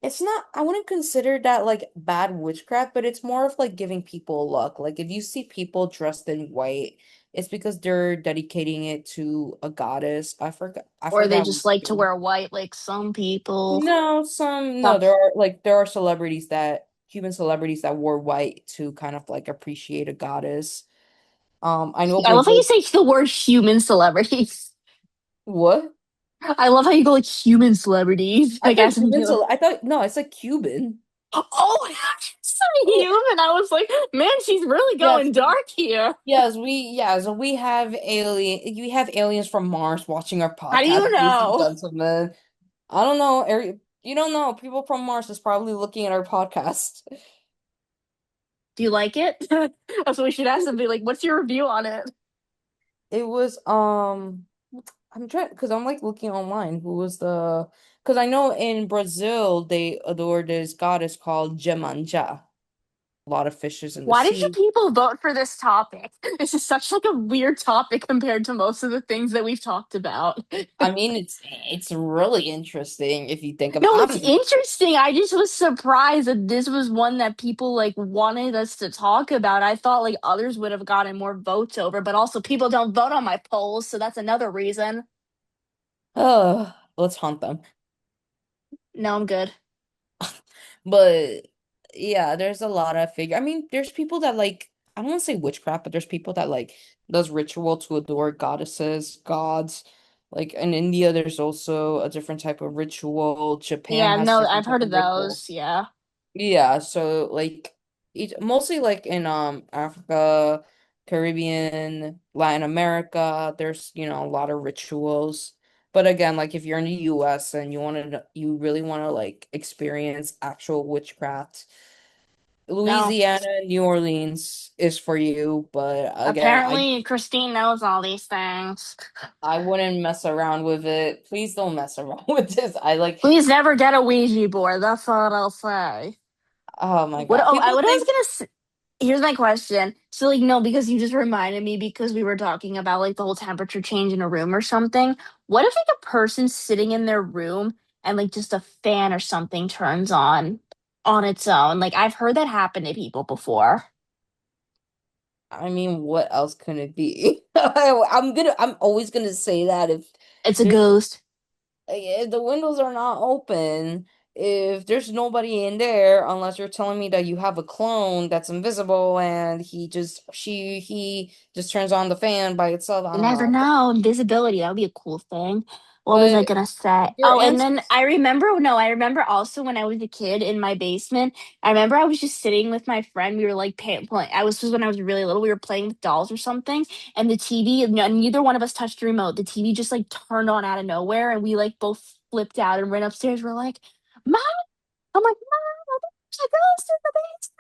It's not, I wouldn't consider that like bad witchcraft, but it's more of like giving people luck. Like if you see people dressed in white, it's because they're dedicating it to a goddess. I Or they forgot just which like to one. wear white, like some people. No, Some, there are Cuban celebrities that wore white to kind of like appreciate a goddess. I know I love how you Brazil. say the word human celebrities. What? I love how you go like human celebrities. I Like thought as in, Cuban, I thought no, it's like Cuban. oh, so human. I was like, man, she's really Yes, going dark here. we have aliens from Mars watching our How do podcast, you ladies and know? gentlemen. I don't know, you don't know. People from Mars is probably looking at our podcast. Do you like it? That's what we should ask them. Be like, what's your review on it? It was I'm trying because I'm like looking online. Who was the because I know in Brazil they adore this goddess called Jemanja. A lot of fishes in the Why did you sea. people vote for this topic? This is such like a weird topic compared to most of the things that we've talked about. I mean, it's really interesting if you think about. No, it's I'm interesting. I just was surprised that this was one that people like wanted us to talk about. I thought like others would have gotten more votes over, but also people don't vote on my polls, so that's another reason. let's hunt them. No, I'm good. But yeah, there's a lot of figure. I mean, there's people that like I don't want to say witchcraft, but there's people that like does ritual to adore goddesses, gods. Like in India, there's also a different type of ritual. Japan Yeah, has no, different I've type heard of of ritual. those. Yeah. Yeah, so like each, mostly like in Africa, Caribbean, Latin America, there's a lot of rituals. But again, like if you're in the US and you really want to like experience actual witchcraft, No. Louisiana, New Orleans is for you. But again, Apparently, Christine knows all these things. I wouldn't mess around with it. Please don't mess around with this. I like, Please never get a Ouija board. That's all I'll say. oh my What? God. Oh, People what I was think gonna say. Here's my question. So, like, no, because you just reminded me because we were talking about like the whole temperature change in a room or something. What if like a person's sitting in their room and like just a fan or something turns on its own? Like, I've heard that happen to people before. I mean, what else can it be? I'm always gonna say that It's a there's ghost. if the windows are not open, if there's nobody in there, unless you're telling me that you have a clone that's invisible and he just turns on the fan by itself. I You don't never know. know. Invisibility, that would be a cool thing. What was I But gonna say? your Oh, and then answers, I remember, no, I remember also when I was a kid in my basement, I remember I was just sitting with my friend. We were like playing. I was just when I was really little, we were playing with dolls or something, and the TV, neither one of us touched the remote. The TV just like turned on out of nowhere, and we like both flipped out and ran upstairs. We're like, Mom! I'm like, Mom, there's a ghost in the basement.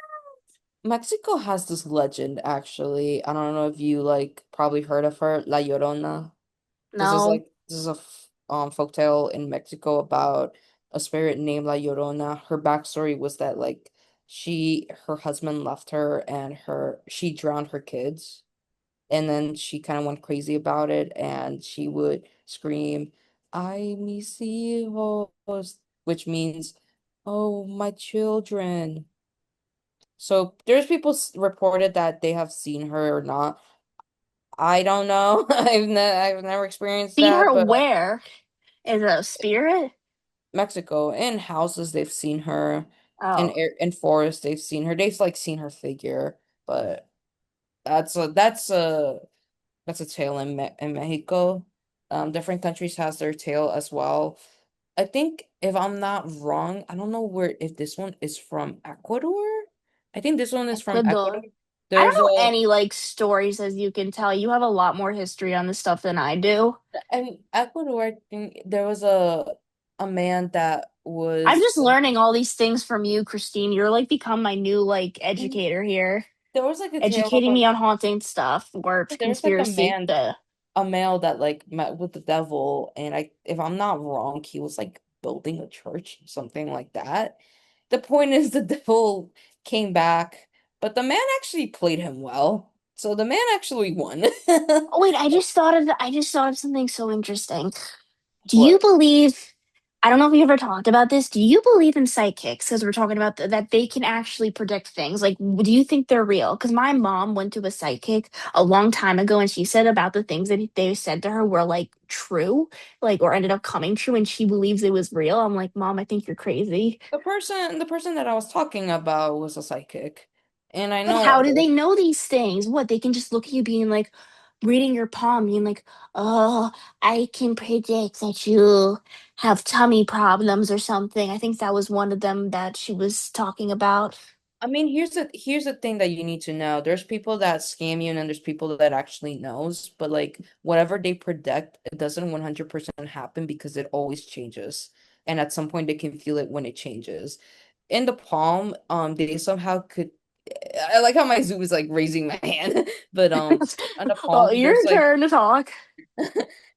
Mexico has this legend actually. I don't know if you like probably heard of her, La Llorona. No, This is a folktale in Mexico about a spirit named La Llorona. Her backstory was that like her husband left her and she drowned her kids, and then she kind of went crazy about it and she would scream, "Ay, mis hijos," which means, "Oh, my children." So there's people reported that they have seen her or not. I don't know. I've never experienced see that, her but where? Is it a spirit? Mexico, in houses they've seen her, Oh. in forests they've seen her. They've like seen her figure, but that's a tale in Mexico. Different countries has their tale as well. I think if I'm not wrong, I don't know where if this one is from Ecuador. I think this one is from Ecuador. Ecuador. I don't There's know a any like stories as you can tell. You have a lot more history on this stuff than I do. in Ecuador, I think there was a man that I'm was just learning all these things from you, Christine. You're like become my new like there educator here, was like a tale of educating me on haunting stuff or there's like conspiracy. a male that like met with the devil, and if I'm not wrong, he was like building a church, something like that. The point is the devil came back, but the man actually played him well. So the man actually won. Oh wait, I just thought of something so interesting. Do you What? believe, I don't know if we ever talked about this. Do you believe in psychics? Because we're talking about that they can actually predict things. Like, do you think they're real? Because my mom went to a psychic a long time ago and she said about the things that they said to her were like true, like, or ended up coming true. And she believes it was real. I'm like, Mom, I think you're crazy. The person that I was talking about was a psychic. And I But know how do they know these things? What, they can just look at you being like, reading your palm, being like, oh, I can predict that you have tummy problems or something. I think that was one of them that she was talking about. I mean, here's the thing that you need to know. There's people that scam you and then there's people that actually knows, but like whatever they predict, it doesn't 100% happen because it always changes. And at some point they can feel it when it changes. In the palm, they somehow could I like how my zoo is like raising my hand. But on the Oh, palm, your there's like turn to talk.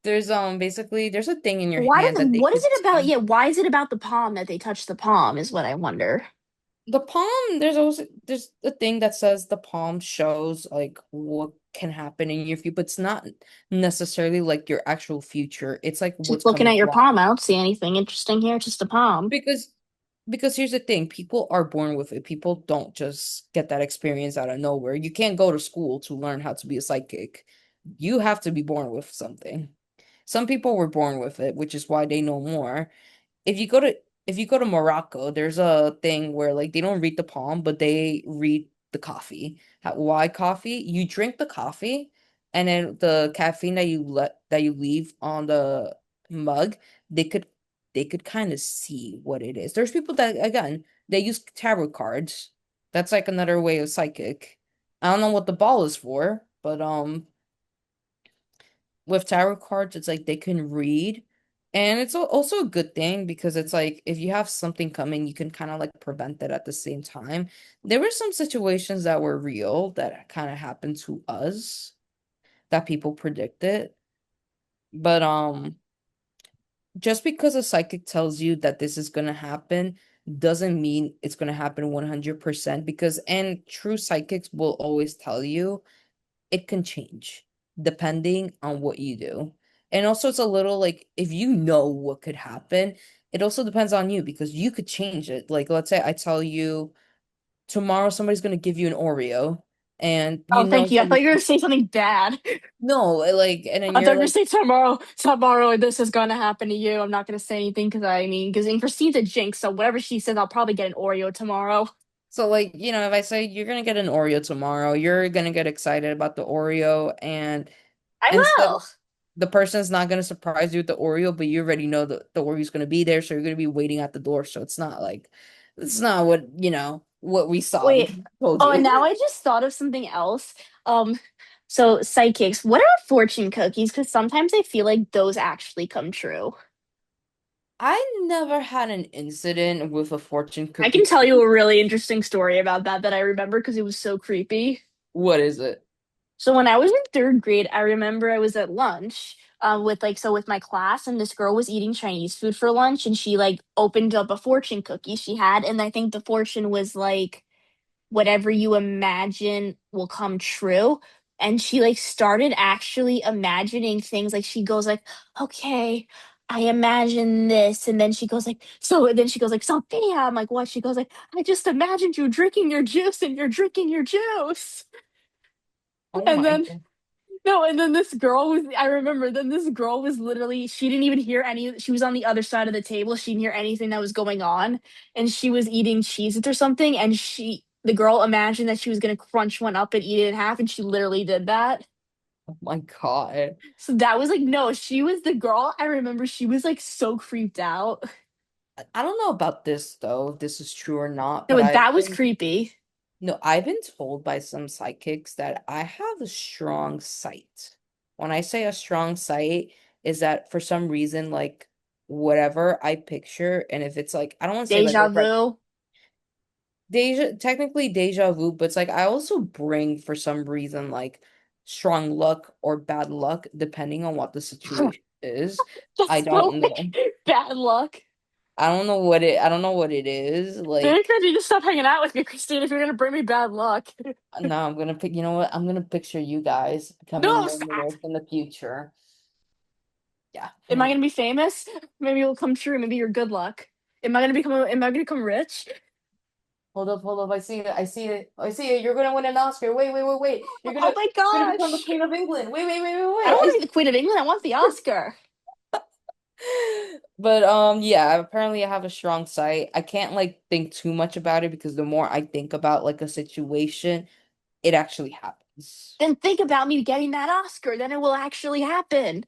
there's basically there's a thing in your Why hand does that they what is could it about? see. Yeah, why is it about the palm that they touch the palm is what I wonder. The palm, there's a thing that says the palm shows like what can happen in your future, but it's not necessarily like your actual future. It's like what's Just looking coming at your along. palm, I don't see anything interesting here, just a palm. Because here's the thing, people are born with it. People don't just get that experience out of nowhere. You can't go to school to learn how to be a psychic. You have to be born with something. Some people were born with it, which is why they know more. if you go to if you go to Morocco, there's a thing where like they don't read the palm, but they read the coffee. Why coffee? You drink the coffee, and then the caffeine that you leave on the mug, they could kind of see what it is. There's people that again they use tarot cards. That's like another way of psychic. I don't know what the ball is for, but with tarot cards, it's like they can read. And it's also a good thing because it's like if you have something coming, you can kind of like prevent it at the same time. There were some situations that were real that kind of happened to us that people predicted. But just because a psychic tells you that this is going to happen doesn't mean it's going to happen 100% because and true psychics will always tell you it can change depending on what you do. And also, it's a little like if you know what could happen, it also depends on you because you could change it. Like, let's say I tell you tomorrow somebody's going to give you an Oreo, and you Oh, know thank you. I thought somebody, you were gonna say something bad. no, like, and then I thought you're you were gonna like, say tomorrow this is gonna happen to you. I'm not gonna say anything because I mean, because Christine's a jinx, so whatever she says, I'll probably get an Oreo tomorrow. so like, if I say you're going to get an Oreo tomorrow, you're going to get excited about the Oreo, and I instead will. the person's not going to surprise you with the Oreo, but you already know the Oreo's going to be there, so you're going to be waiting at the door. So it's not like it's not what what we saw Wait. because I told Oh, and you. now I just thought of something else. So psychics, what are fortune cookies? Because sometimes I feel like those actually come true. I never had an incident with a fortune I can cookie. tell you a really interesting story about that I remember because it was so creepy. What is it? So when I was in third grade, I remember I was at lunch with my class, and this girl was eating Chinese food for lunch, and she like opened up a fortune cookie she had, and I think the fortune was like whatever you imagine will come true. And she like started actually imagining things. Like she goes like, okay, I imagine this. And then she goes like, so and then she goes like, Sophia. I'm like, what? She goes like, I just imagined you drinking your juice and you're drinking your juice. Oh And my then God. no, and then this girl was, I remember, then this girl was literally, she didn't even hear she was on the other side of the table. She didn't hear anything that was going on. And she was eating Cheez-Its or something. And the girl imagined that she was going to crunch one up and eat it in half. And she literally did that. Oh my God. So that was like, no, she was the girl. I remember she was like so creeped out. I don't know about this though, if this is true or not, but No, that was creepy. I've been told by some psychics that I have a strong sight. When I say a strong sight, is that for some reason, like whatever I picture, and if it's like, I don't want to say like Deja vu. technically deja vu, but it's like I also bring for some reason like strong luck or bad luck, depending on what the situation is. I That's so don't know. bad luck. I don't know what it is. Maybe Like, you need to stop hanging out with me, Christine, if you're going to bring me bad luck. now I'm gonna pick, you know what? I'm gonna picture you guys becoming No, stop. millionaires in the future. Yeah. Am I gonna be famous? Maybe it'll come true. Maybe you're good luck. Am I gonna become rich? Hold up. I see it. I see it. I see it. You're gonna win an Oscar. Wait. Oh my You're gonna become the gosh. Queen of England. I don't I want to be the Queen of England. I want the Oscar. But yeah, apparently I have a strong sight. I can't like think too much about it because the more I think about like a situation, it actually happens. Then think about me getting that Oscar. Then it will actually happen.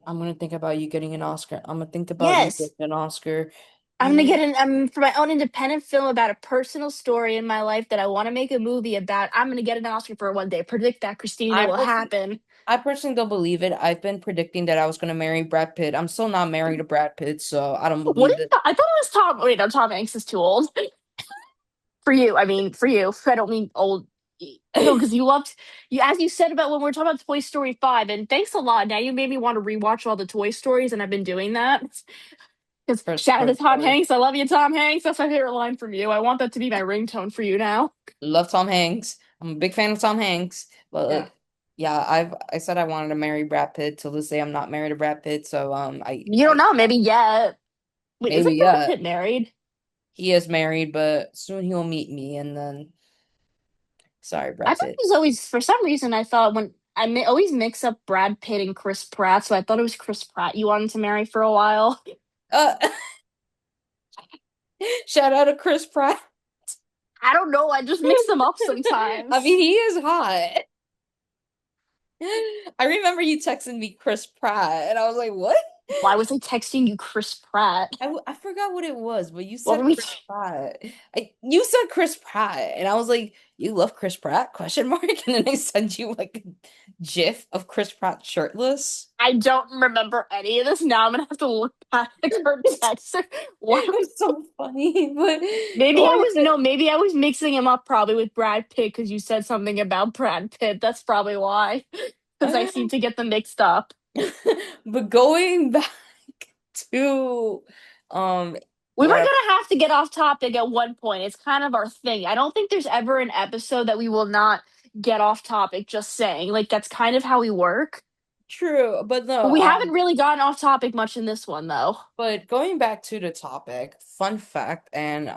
I'm gonna think about you getting an Oscar. I'm gonna think about you Yes. getting an Oscar. I'm gonna Mm, get for my own independent film about a personal story in my life that I want to make a movie about. I'm gonna get an Oscar for one day. Predict that, Christine. It I will personally happen. I personally don't believe it. I've been predicting that I was gonna marry Brad Pitt. I'm still not married to Brad Pitt, so I don't What? believe it. I thought it was Tom. Wait, no, Tom Hanks is too old for you. I mean, for you. I don't mean old. No, because you loved you as you said about when we were talking about Toy Story 5, and thanks a lot. Now you made me want to rewatch all the Toy Stories, and I've been doing that. Because shout out to Chris Tom Pratt. Hanks. I love you, Tom Hanks. That's my favorite line from you. I want that to be my ringtone for you now. Love Tom Hanks. I'm a big fan of Tom Hanks. Yeah. But yeah, I said I wanted to marry Brad Pitt. Till this day, I'm not married to Brad Pitt. So You don't I know, maybe yet. Wait, maybe isn't Brad yeah, Pitt married? he is married, but soon he'll meet me, and then sorry, I Brad thought Pitt. it was always, for some reason, I thought when always mix up Brad Pitt and Chris Pratt, so I thought it was Chris Pratt you wanted to marry for a while. Uh, shout out to Chris Pratt. I don't know, I just mix them up I mean, sometimes. he is hot. I remember you texting me Chris Pratt, and I was like, "What?" Why was I texting you Chris Pratt? I forgot what it was, but you What were said we? Chris Pratt. You said Chris Pratt, and I was like, "You love Chris Pratt?" Question mark. And then I sent you like a GIF of Chris Pratt shirtless. I don't remember any of this. Now I'm gonna have to look back at her text. What? It's so funny, but Maybe I going was no, maybe I was mixing him up probably with Brad Pitt because you said something about Brad Pitt. That's probably why. Because I seem to get them mixed up. but going back to um We were what gonna have to get off topic at one point. It's kind of our thing. I don't think there's ever an episode that we will not get off topic. Just saying, like that's kind of how we work. true, but But no, we haven't really gotten off topic much in this one, though. but going back to the topic, fun fact, and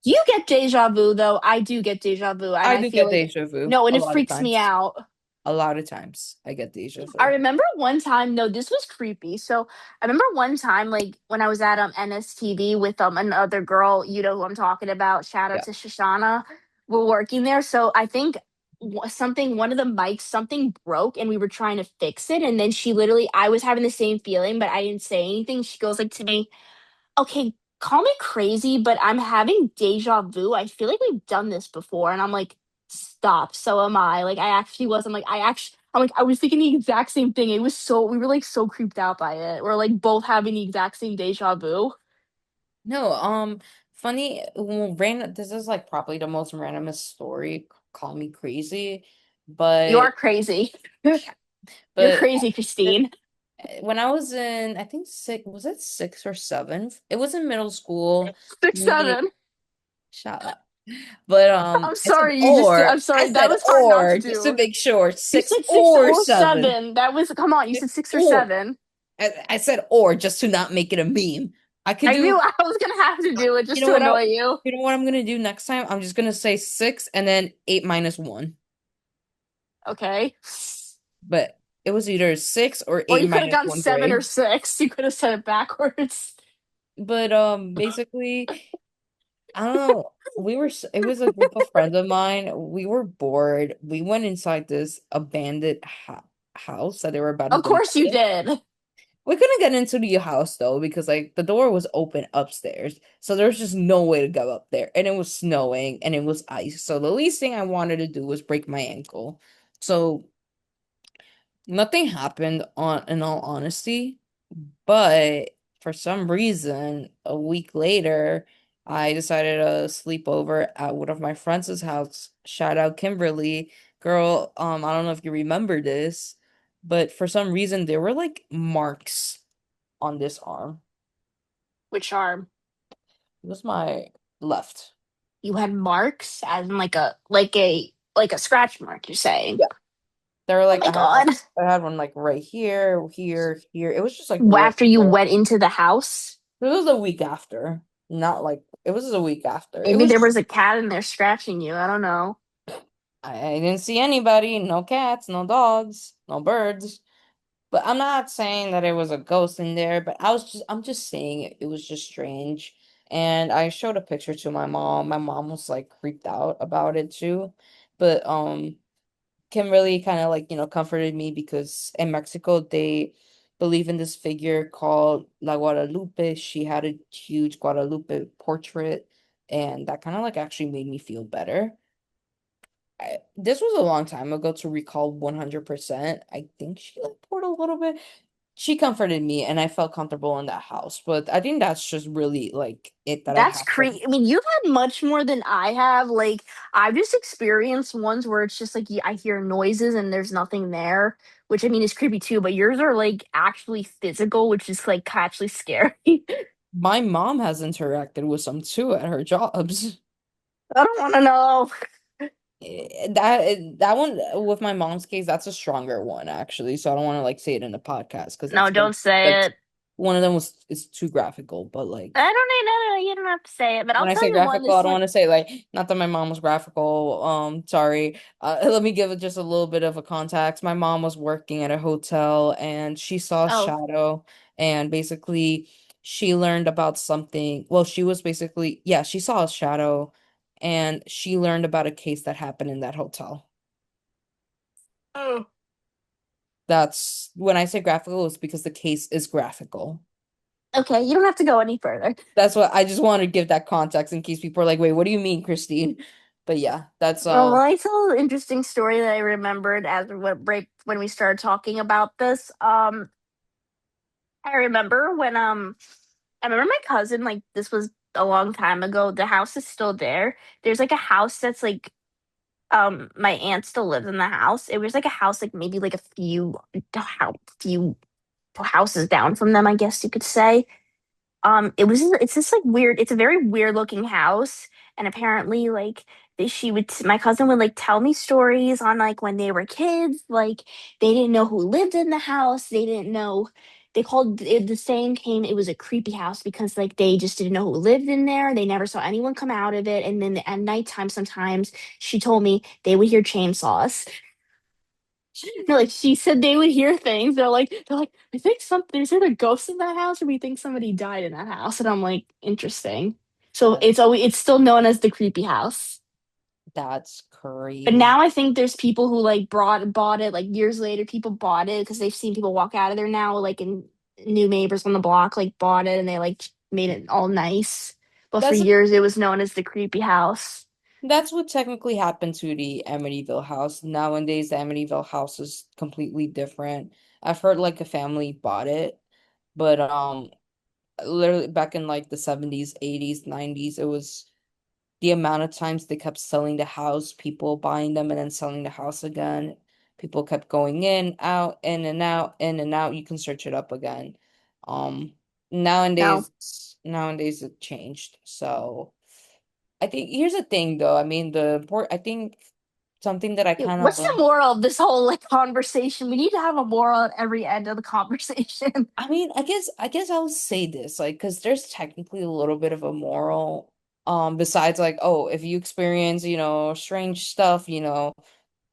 Do you get deja vu though? I do get deja vu, and I I do feel get like deja vu no, and a it lot of freaks me times. out. A lot of times I get deja I vu. remember one time, no, this was creepy. So I remember one time, like when I was at NSTV with another girl, you know who I'm talking about. Shout out Yeah. to Shoshana. We're working there. So I think one of the mics, something broke, and we were trying to fix it. And then she literally, I was having the same feeling, but I didn't say anything. She goes like to me, okay, call me crazy, but I'm having deja vu. I feel like we've done this before. And I'm like, stop. So am I. Like, I actually was. I'm like, I was thinking the exact same thing. It was so, we were like so creeped out by it. We're like both having the exact same deja vu. No, funny, well, random, this is like probably the most randomest story. Call me crazy, You but are crazy. You're but crazy, Christine. when I was in, I think six, was it sixth or seventh? It was in middle school. Six, Me, seven. shut up. But I'm sorry. I'm I sorry. That said was hard not to or just to do. make sure, You six said six or or seven. seven. That was, come on. You said six or Or seven. I said or just to not make it a meme. I could I do. knew I was going to have to do it You just know to what annoy you. you know what I'm gonna do next time? I'm just gonna say six and then eight minus one. Okay. But it was either six or Or eight you could have minus gone one seven or grade. six. You could have said it backwards. But basically, I don't know. It was a group of friends of mine. We were bored. We went inside this abandoned house that they were about to Of course you demolish. did. We couldn't get into the house though because like the door was open upstairs. So there was just no way to go up there. And it was snowing and it was ice. So the least thing I wanted to do was break my ankle. So nothing happened on in all honesty, but for some reason a week later I decided to sleep over at one of my friends' house. Shout out Kimberly. Girl, I don't know if you remember this, but for some reason there were like marks on this arm. Which arm? It was my left. You had marks, as in like a scratch mark. You're saying? Yeah. They were Oh like my god! I had one like right here, here, here. It was just like After you random. went into the house, It was a week after. Not like it was a week after. It maybe was there just was a cat in there scratching you. I don't know. I didn't see anybody, no cats, no dogs, no birds. But I'm not saying that it was a ghost in there, but I'm just saying it was just strange. And I showed a picture to my mom. My mom was like creeped out about it too. But Kim really kind of like, comforted me because in Mexico they believe in this figure called La Guadalupe. She had a huge Guadalupe portrait, and that kind of like actually made me feel better. This was a long time ago to recall 100%. I think she like poured a little bit. she comforted me and I felt comfortable in that house. But I think that's just really like it that I That's have for crazy. I mean, you've had much more than I have. Like, I've just experienced ones where it's just like I hear noises and there's nothing there, which I mean is creepy too. But yours are like actually physical, which is like actually scary. my mom has interacted with some too at her jobs. I don't want to know. That one with my mom's case, that's a stronger one actually. So I don't want to like say it in the podcast because No, that's don't say that's it. one of them was is too graphical. But I like don't know. No, no, you don't have to say it. But I'll when I tell say you one. graphical, This I is don't like, want to say like not that my mom was graphical. Sorry. Let me give it just a little bit of a context. My mom was working at a hotel and she saw a oh, shadow and basically she learned about something. Well, she was basically yeah, she saw a shadow and she learned about a case that happened in that hotel. oh. That's when I say graphical, it's because the case is graphical. Okay, you don't have to go any further. That's what I just want to give that context in case people are like, wait, what do you mean, Christine? But yeah, that's Well, I tell an interesting story that I remembered as right when we started talking about this. I remember when I remember my cousin, like this was a long time ago. The house is still there. There's like a house that's like my aunt still lives in the house. It was like a house like maybe like a few houses down from them, I guess you could say. It's this like weird, it's a very weird looking house, and apparently like my cousin would like tell me stories on like when they were kids, like they didn't know who lived in the house, they didn't know, they called it, the saying came, it was a creepy house because like they just didn't know who lived in there, they never saw anyone come out of it, and then at nighttime sometimes she told me they would hear chainsaws. No, like she said they would hear things. They're like, I think there's either ghosts in that house or we think somebody died in that house. And I'm like, interesting. So that it's still known as the creepy house. that's But crazy. now I think there's people who like bought it like years later. People bought it because they've seen people walk out of there now, like in new neighbors on the block, like bought it and they like made it all nice. But for That's years it was known as the creepy house. that's what technically happened to the Amityville house. Nowadays, the Amityville house is completely different. I've heard like a family bought it, but literally back in like the 70s, 80s, 90s, it was the amount of times they kept selling the house, people buying them and then selling the house again. People kept going in, out, in and out, in and out. You can search it up again. Um, No. nowadays it changed. So I think here's the thing though. I mean, I think something that I kind What's the of moral of this whole like conversation? We need to have a moral at every end of the conversation. I mean, I guess I'll say this, like, because there's technically a little bit of a moral, besides like, oh, if you experience, strange stuff,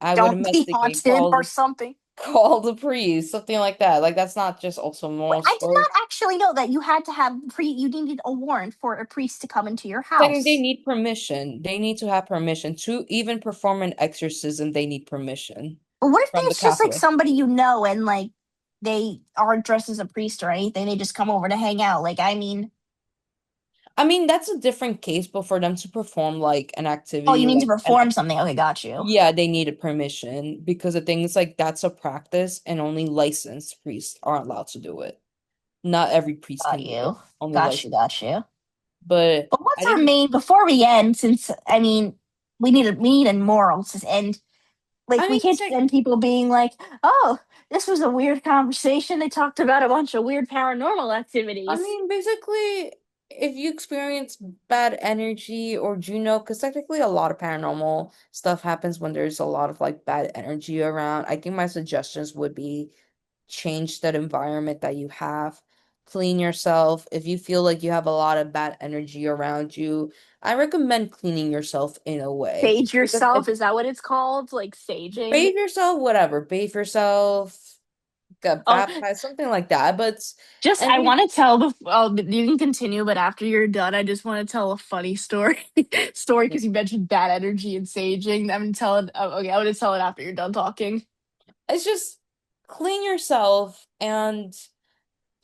I would Don't be investigate, haunted or something. call the priest, something like that. Like that's not just also a Wait, moral I did story. not actually know that you had to have you needed a warrant for a priest to come into your Technically, they house. need permission. They need to have permission to even perform an exorcism. They need permission But what if from the it's just like Catholic. somebody you know and like they aren't dressed as a priest or anything? They just come over to hang out. Like, I mean, I mean, that's a different case, but for them to perform like an oh, you activity, mean to like an perform something? Okay, got you. yeah, they needed permission because the thing is like that's a practice and only licensed priests are allowed to do it. Not every priest Got can do it. you. Only Got you. licensed. Got you. But But I what's our think main before we end? Since I mean, we need a moral to end. I Like we mean can't just tech end people being like, "Oh, this was a weird conversation. They talked about a bunch of weird paranormal I activities." mean basically if you experience bad energy or do you know because technically a lot of paranormal stuff happens when there's a lot of like bad energy around. I think my suggestions would be change that environment that you have. Clean yourself. If you feel like you have a lot of bad energy around you, I recommend cleaning yourself in a way. Sage Because yourself, is that what it's called? Like saging? bathe yourself, whatever. Bathe yourself, get Oh, baptized, something like that. But just I I mean, want to tell you can continue, but after you're done, I just want to tell a funny story. Story because you mentioned bad energy and saging. I'm gonna tell it. Oh, okay, I'm gonna tell it after you're done talking. it's just clean yourself and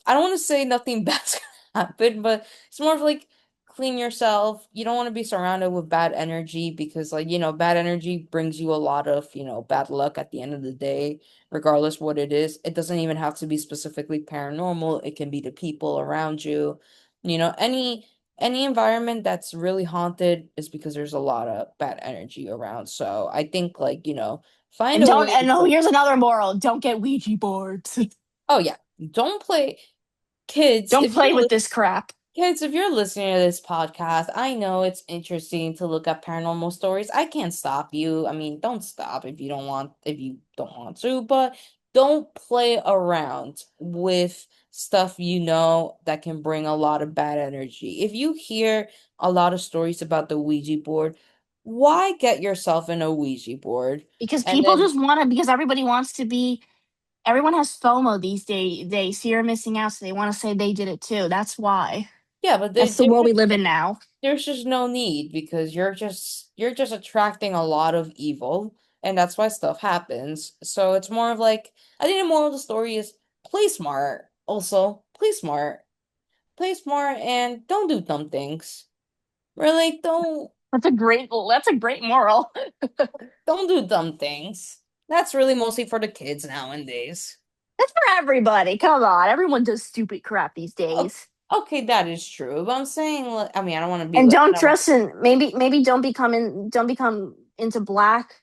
I don't want to say nothing bad's gonna happen, but it's more of like clean yourself. You don't want to be surrounded with bad energy because, like, bad energy brings you a lot of, bad luck at the end of the day, regardless what it is. It doesn't even have to be specifically paranormal. It can be the people around you. Any environment that's really haunted is because there's a lot of bad energy around. So I think, like, find And a don't, way and oh, to, here's another moral. Don't get Ouija boards. oh yeah, don't play kids, Don't play with this crap. Kids, if you're listening to this podcast, I know it's interesting to look at paranormal stories. I can't stop you. I mean, don't stop if you don't want to, but don't play around with stuff that can bring a lot of bad energy. If you hear a lot of stories about the Ouija board, why get yourself in a Ouija board? Because And people then, just want to, because everybody wants to be, everyone has FOMO these days, fear of missing out, so they want to say they did it too. That's why. yeah, but That's the world we live in now. there's just no need because you're just attracting a lot of evil, and that's why stuff happens. So it's more of like, I think the moral of the story is play smart. Also, play smart and don't do dumb things. Really, That's a great moral. don't do dumb things. That's really mostly for the kids nowadays. That's for everybody. Come on. Everyone does stupid crap these Oh, days. okay, that is true. But I'm saying, like, I mean, I don't want to be And like, don't dress in, maybe don't become into black.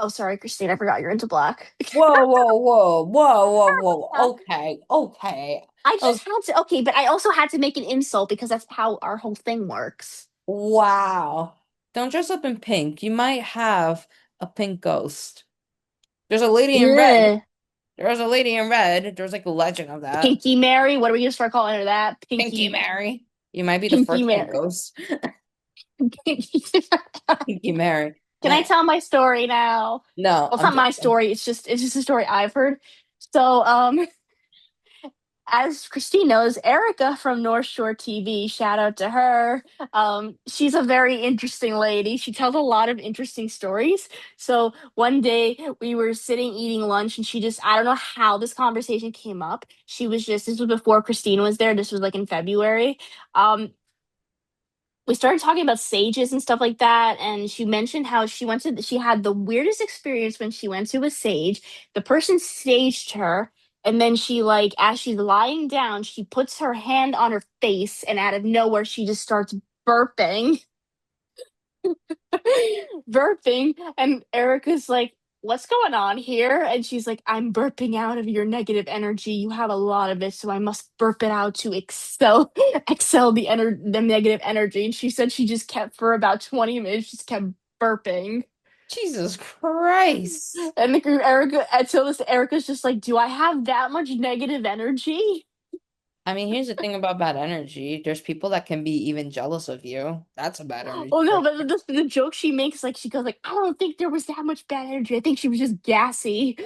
Oh, sorry, Christine, I forgot you're into black. whoa, whoa, whoa, whoa, whoa, whoa. Okay, okay. I just had to, okay, but I also had to make an insult because that's how our whole thing works. Wow. Don't dress up in pink. You might have a pink ghost. There's a lady in red. Yeah. There's a lady in red. There's like a legend of that. Pinky Mary, what are we gonna start calling her that? Pinky Mary. You might be the Pinky first pink Mary. ghost. Pinky Mary. Can I Eh. tell my story now? No, Well, it's I'm not my joking. story. It's just a story I've heard. So, as Christine knows, Erica from North Shore TV, shout out to her. She's a very interesting lady. She tells a lot of interesting stories. So one day we were sitting eating lunch, and I don't know how this conversation came up. This was before Christine was there. This was like in February. We started talking about sages and stuff like that, and she mentioned how she had the weirdest experience when she went to a sage. The person saged her, and then she, like, as she's lying down, she puts her hand on her face, and out of nowhere she just starts burping. Burping, and Erica's like, "What's going on here?" And she's like, "I'm burping out of your negative energy. You have a lot of it, so I must burp it out to expel the negative energy." And she said she just kept for about 20 minutes, just kept burping. Jesus Christ. And Erica's just like, "Do I have that much negative energy?" I mean, here's the thing about bad energy. There's people that can be even jealous of you. That's a bad energy Oh no, right but there. the joke she makes, like, she goes like, "I don't think there was that much bad energy. I think she was just gassy."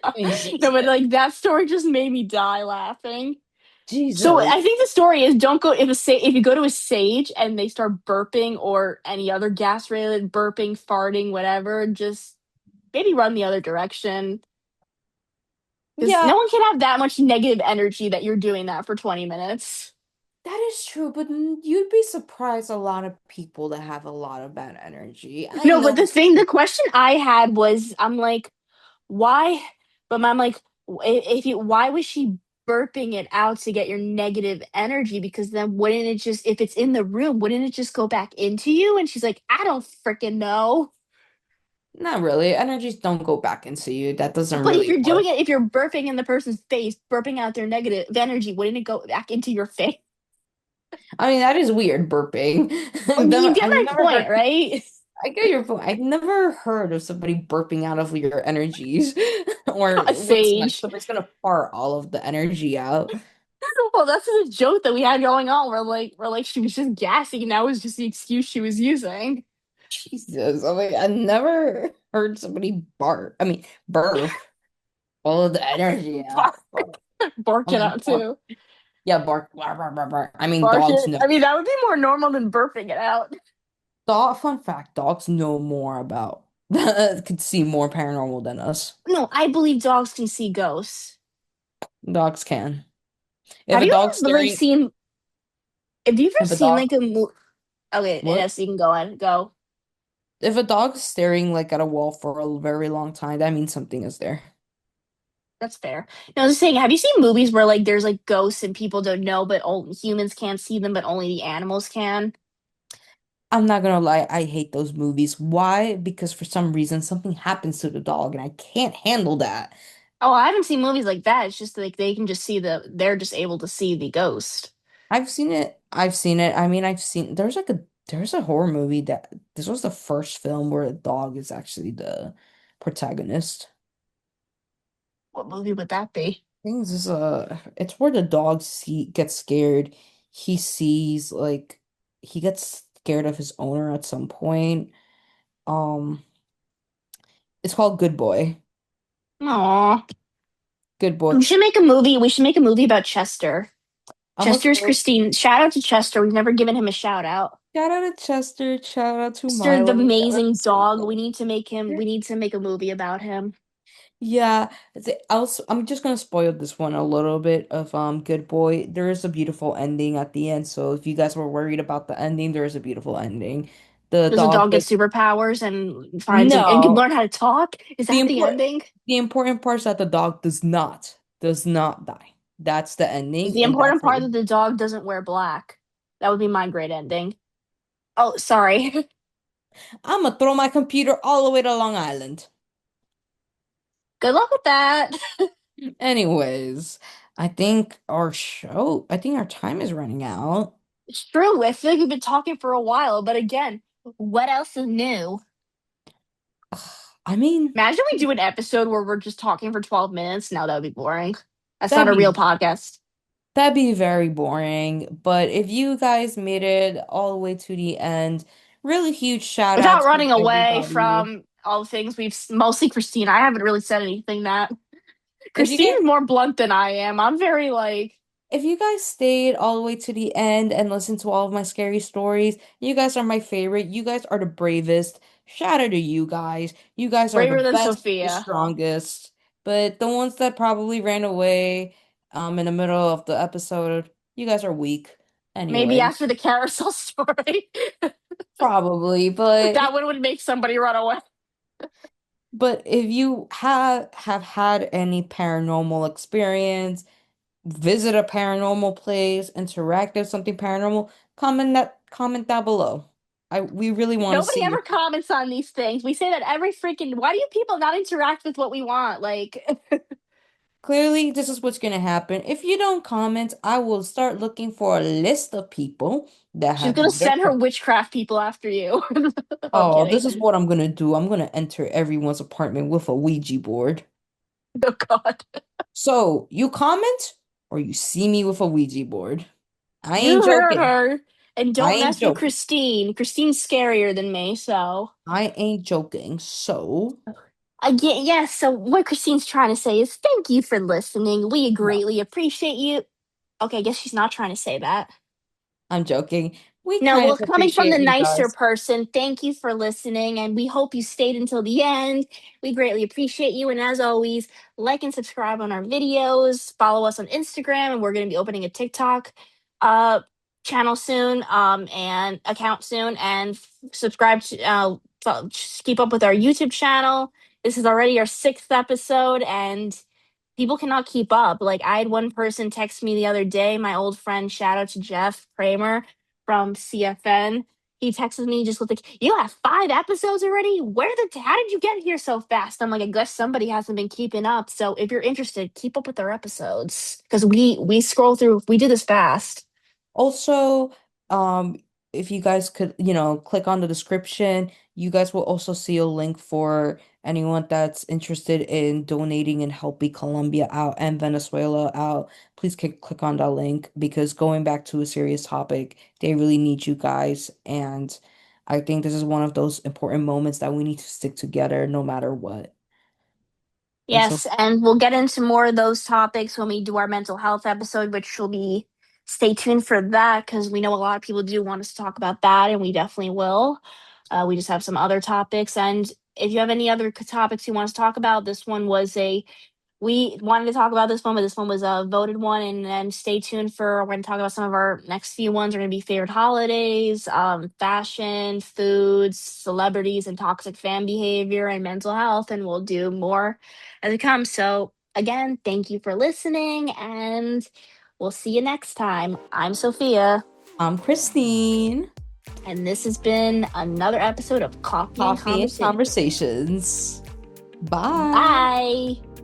I mean, No, but Jesus. like that story just made me die laughing. So Jesus. I think the story is, don't go if you go to a sage and they start burping or any other gas related burping, farting, whatever, just maybe run the other direction, because Yeah, no one can have that much negative energy that you're doing that for 20 minutes. that is true, but you'd be surprised a lot of people that have a lot of bad energy. I No, but know. the question I had was, I'm like, why? But I'm like, why was she burping it out to get your negative energy? Because then wouldn't it just, if it's in the room, wouldn't it just go back into you? And she's like, I don't freaking know. Not really. Energies don't go back into you. That doesn't But if really you're work. doing it, if you're burping in the person's face, burping out their negative energy, wouldn't it go back into your face? I mean, that is weird, burping. Well, you get I've my never point, heard, right? I get your point. I've never heard of somebody burping out of your energies or A what's like sage. somebody's gonna fart all of the energy out. Well, that's the joke that we had going on. We're like she was just gassing, and that was just the excuse she was using. Jesus. I mean, I never heard somebody bark. I mean, burp all of the energy out. Bark, Bark. bark I it mean, out bark. too. Yeah, bark, bark, bark, bark, bark. I mean, Bark dogs it. I know. mean, that would be more normal than burping it out. Fun fact, dogs know more about, could see more paranormal than us. No, I believe dogs can see ghosts. Dogs can. If Have a you dog's ever like staring, seen? Have you ever If a seen dog, like a okay, what? Ines, you can go on, go. If a dog's staring like at a wall for a very long time, that means something is there. That's fair. No, I was just saying, have you seen movies where like there's like ghosts and people don't know, but only humans can't see them, but only the animals can? I'm not gonna lie, I hate those movies. Why? Because for some reason something happens to the dog and I can't handle that. Oh, I haven't seen movies like that. It's just like they can just see they're just able to see the ghost. I've seen it. I've seen it. I mean, I've seen there's a horror movie that this was the first film where a dog is actually the protagonist. What movie would that be? Things is it's where the dog gets scared. He sees like he gets scared of his owner at some point. Um, it's called Good Boy. Aw. Good Boy. We should make a movie. We should make a movie about Chester. I'm a Chester's spoil. Christine. Shout out to Chester. We've never given him a shout out. Shout out to Chester. Shout out to Chester, the Milo. Shout out to amazing dog. Satan. We need to make him. We need to make a movie about him. Yeah, I'm just gonna spoil this one a little bit of Good Boy. There is a beautiful ending at the end, so if you guys were worried about the ending, there is a beautiful ending. The Does the dog dog get gets superpowers and finds a, and can no. learn how to talk? Is The that the important ending? the important part is that the dog does not die. That's the Is ending, the and that's important part it. that the dog doesn't wear black? That would be my great ending. Oh, sorry. I'm gonna throw my computer all the way to Long Island. Good luck with that. Anyways, I think our time is running out. It's true. I feel like we've been talking for a while, but again, what else is new? I mean, Imagine we do an episode where we're just talking for 12 minutes. No, that would be boring. That's not that'd a real be podcast. that'd be very boring. But if you guys made it all the way to the end, really huge shout out Without to running away everybody. from all the things mostly Christine. I haven't really said anything that If you guys Christine's more blunt than I am. I'm very like, If you guys stayed all the way to the end and listened to all of my scary stories, you guys are my favorite. You guys are the bravest. Shout out to you guys. You guys are the braver than best, the Sophia. strongest. But the ones that probably ran away in the middle of the episode, you guys are weak. Maybe Anyways, after the carousel story, probably, but that one would make somebody run away. if you have had any paranormal experience, visit a paranormal place, interact with something paranormal, comment down below. We really want to Nobody see. ever comments on these things. We say that every freaking. Why do you people not interact with what we want? Like, Clearly, this is what's gonna happen. If you don't comment, I will start looking for a list of people that she's have gonna had their send her witchcraft people after you. I'm Oh, kidding. this is what I'm gonna do. I'm gonna enter everyone's apartment with a Ouija board. Oh God. So, you comment or you see me with a Ouija board. I ain't You heard joking. her. And I don't ain't mess with joking. Christine. Christine's scarier than me, so. I ain't joking. So, Yes, so what Christine's trying to say is thank you for listening. We no. greatly appreciate you. Okay, I guess she's not trying to say that. I'm joking. We No, kind well, of coming from the appreciate you nicer guys. person, thank you for listening, and we hope you stayed until the end. We greatly appreciate you, and as always, like and subscribe on our videos. Follow us on Instagram, and we're going to be opening a TikTok uh, channel soon, and account soon, and subscribe to just keep up with our YouTube channel. This is already our sixth episode, and people cannot keep up. Like I had one person text me the other day, my old friend, shout out to Jeff Kramer from CFN. He texted me just looked like, you have 5 episodes already? How did you get here so fast? I'm like, I guess somebody hasn't been keeping up. So if you're interested, keep up with our episodes. Because we scroll through, we do this fast. Also, um, if you guys could, click on the description, you guys will also see a link for anyone that's interested in donating and helping Colombia out and Venezuela out. Please click on that link because going back to a serious topic, they really need you guys. And I think this is one of those important moments that we need to stick together no matter what. And so Yes, and we'll get into more of those topics when we do our mental health episode, which will be stay tuned for that because we know a lot of people do want us to talk about that, and we definitely will. We just have some other topics, and if you have any other topics you want us to talk about, this one was a we wanted to talk about this one, but this one was a voted one. And then stay tuned for we're going to talk about some of our next few ones. Are going to be favorite holidays, fashion, foods, celebrities, and toxic fan behavior and mental health. And we'll do more as it comes. So again, thank you for listening, and we'll see you next time. I'm Sophia, I'm Christine. and this has been another episode of Coffee and Coffee and Conversation. Conversations. Bye. Bye.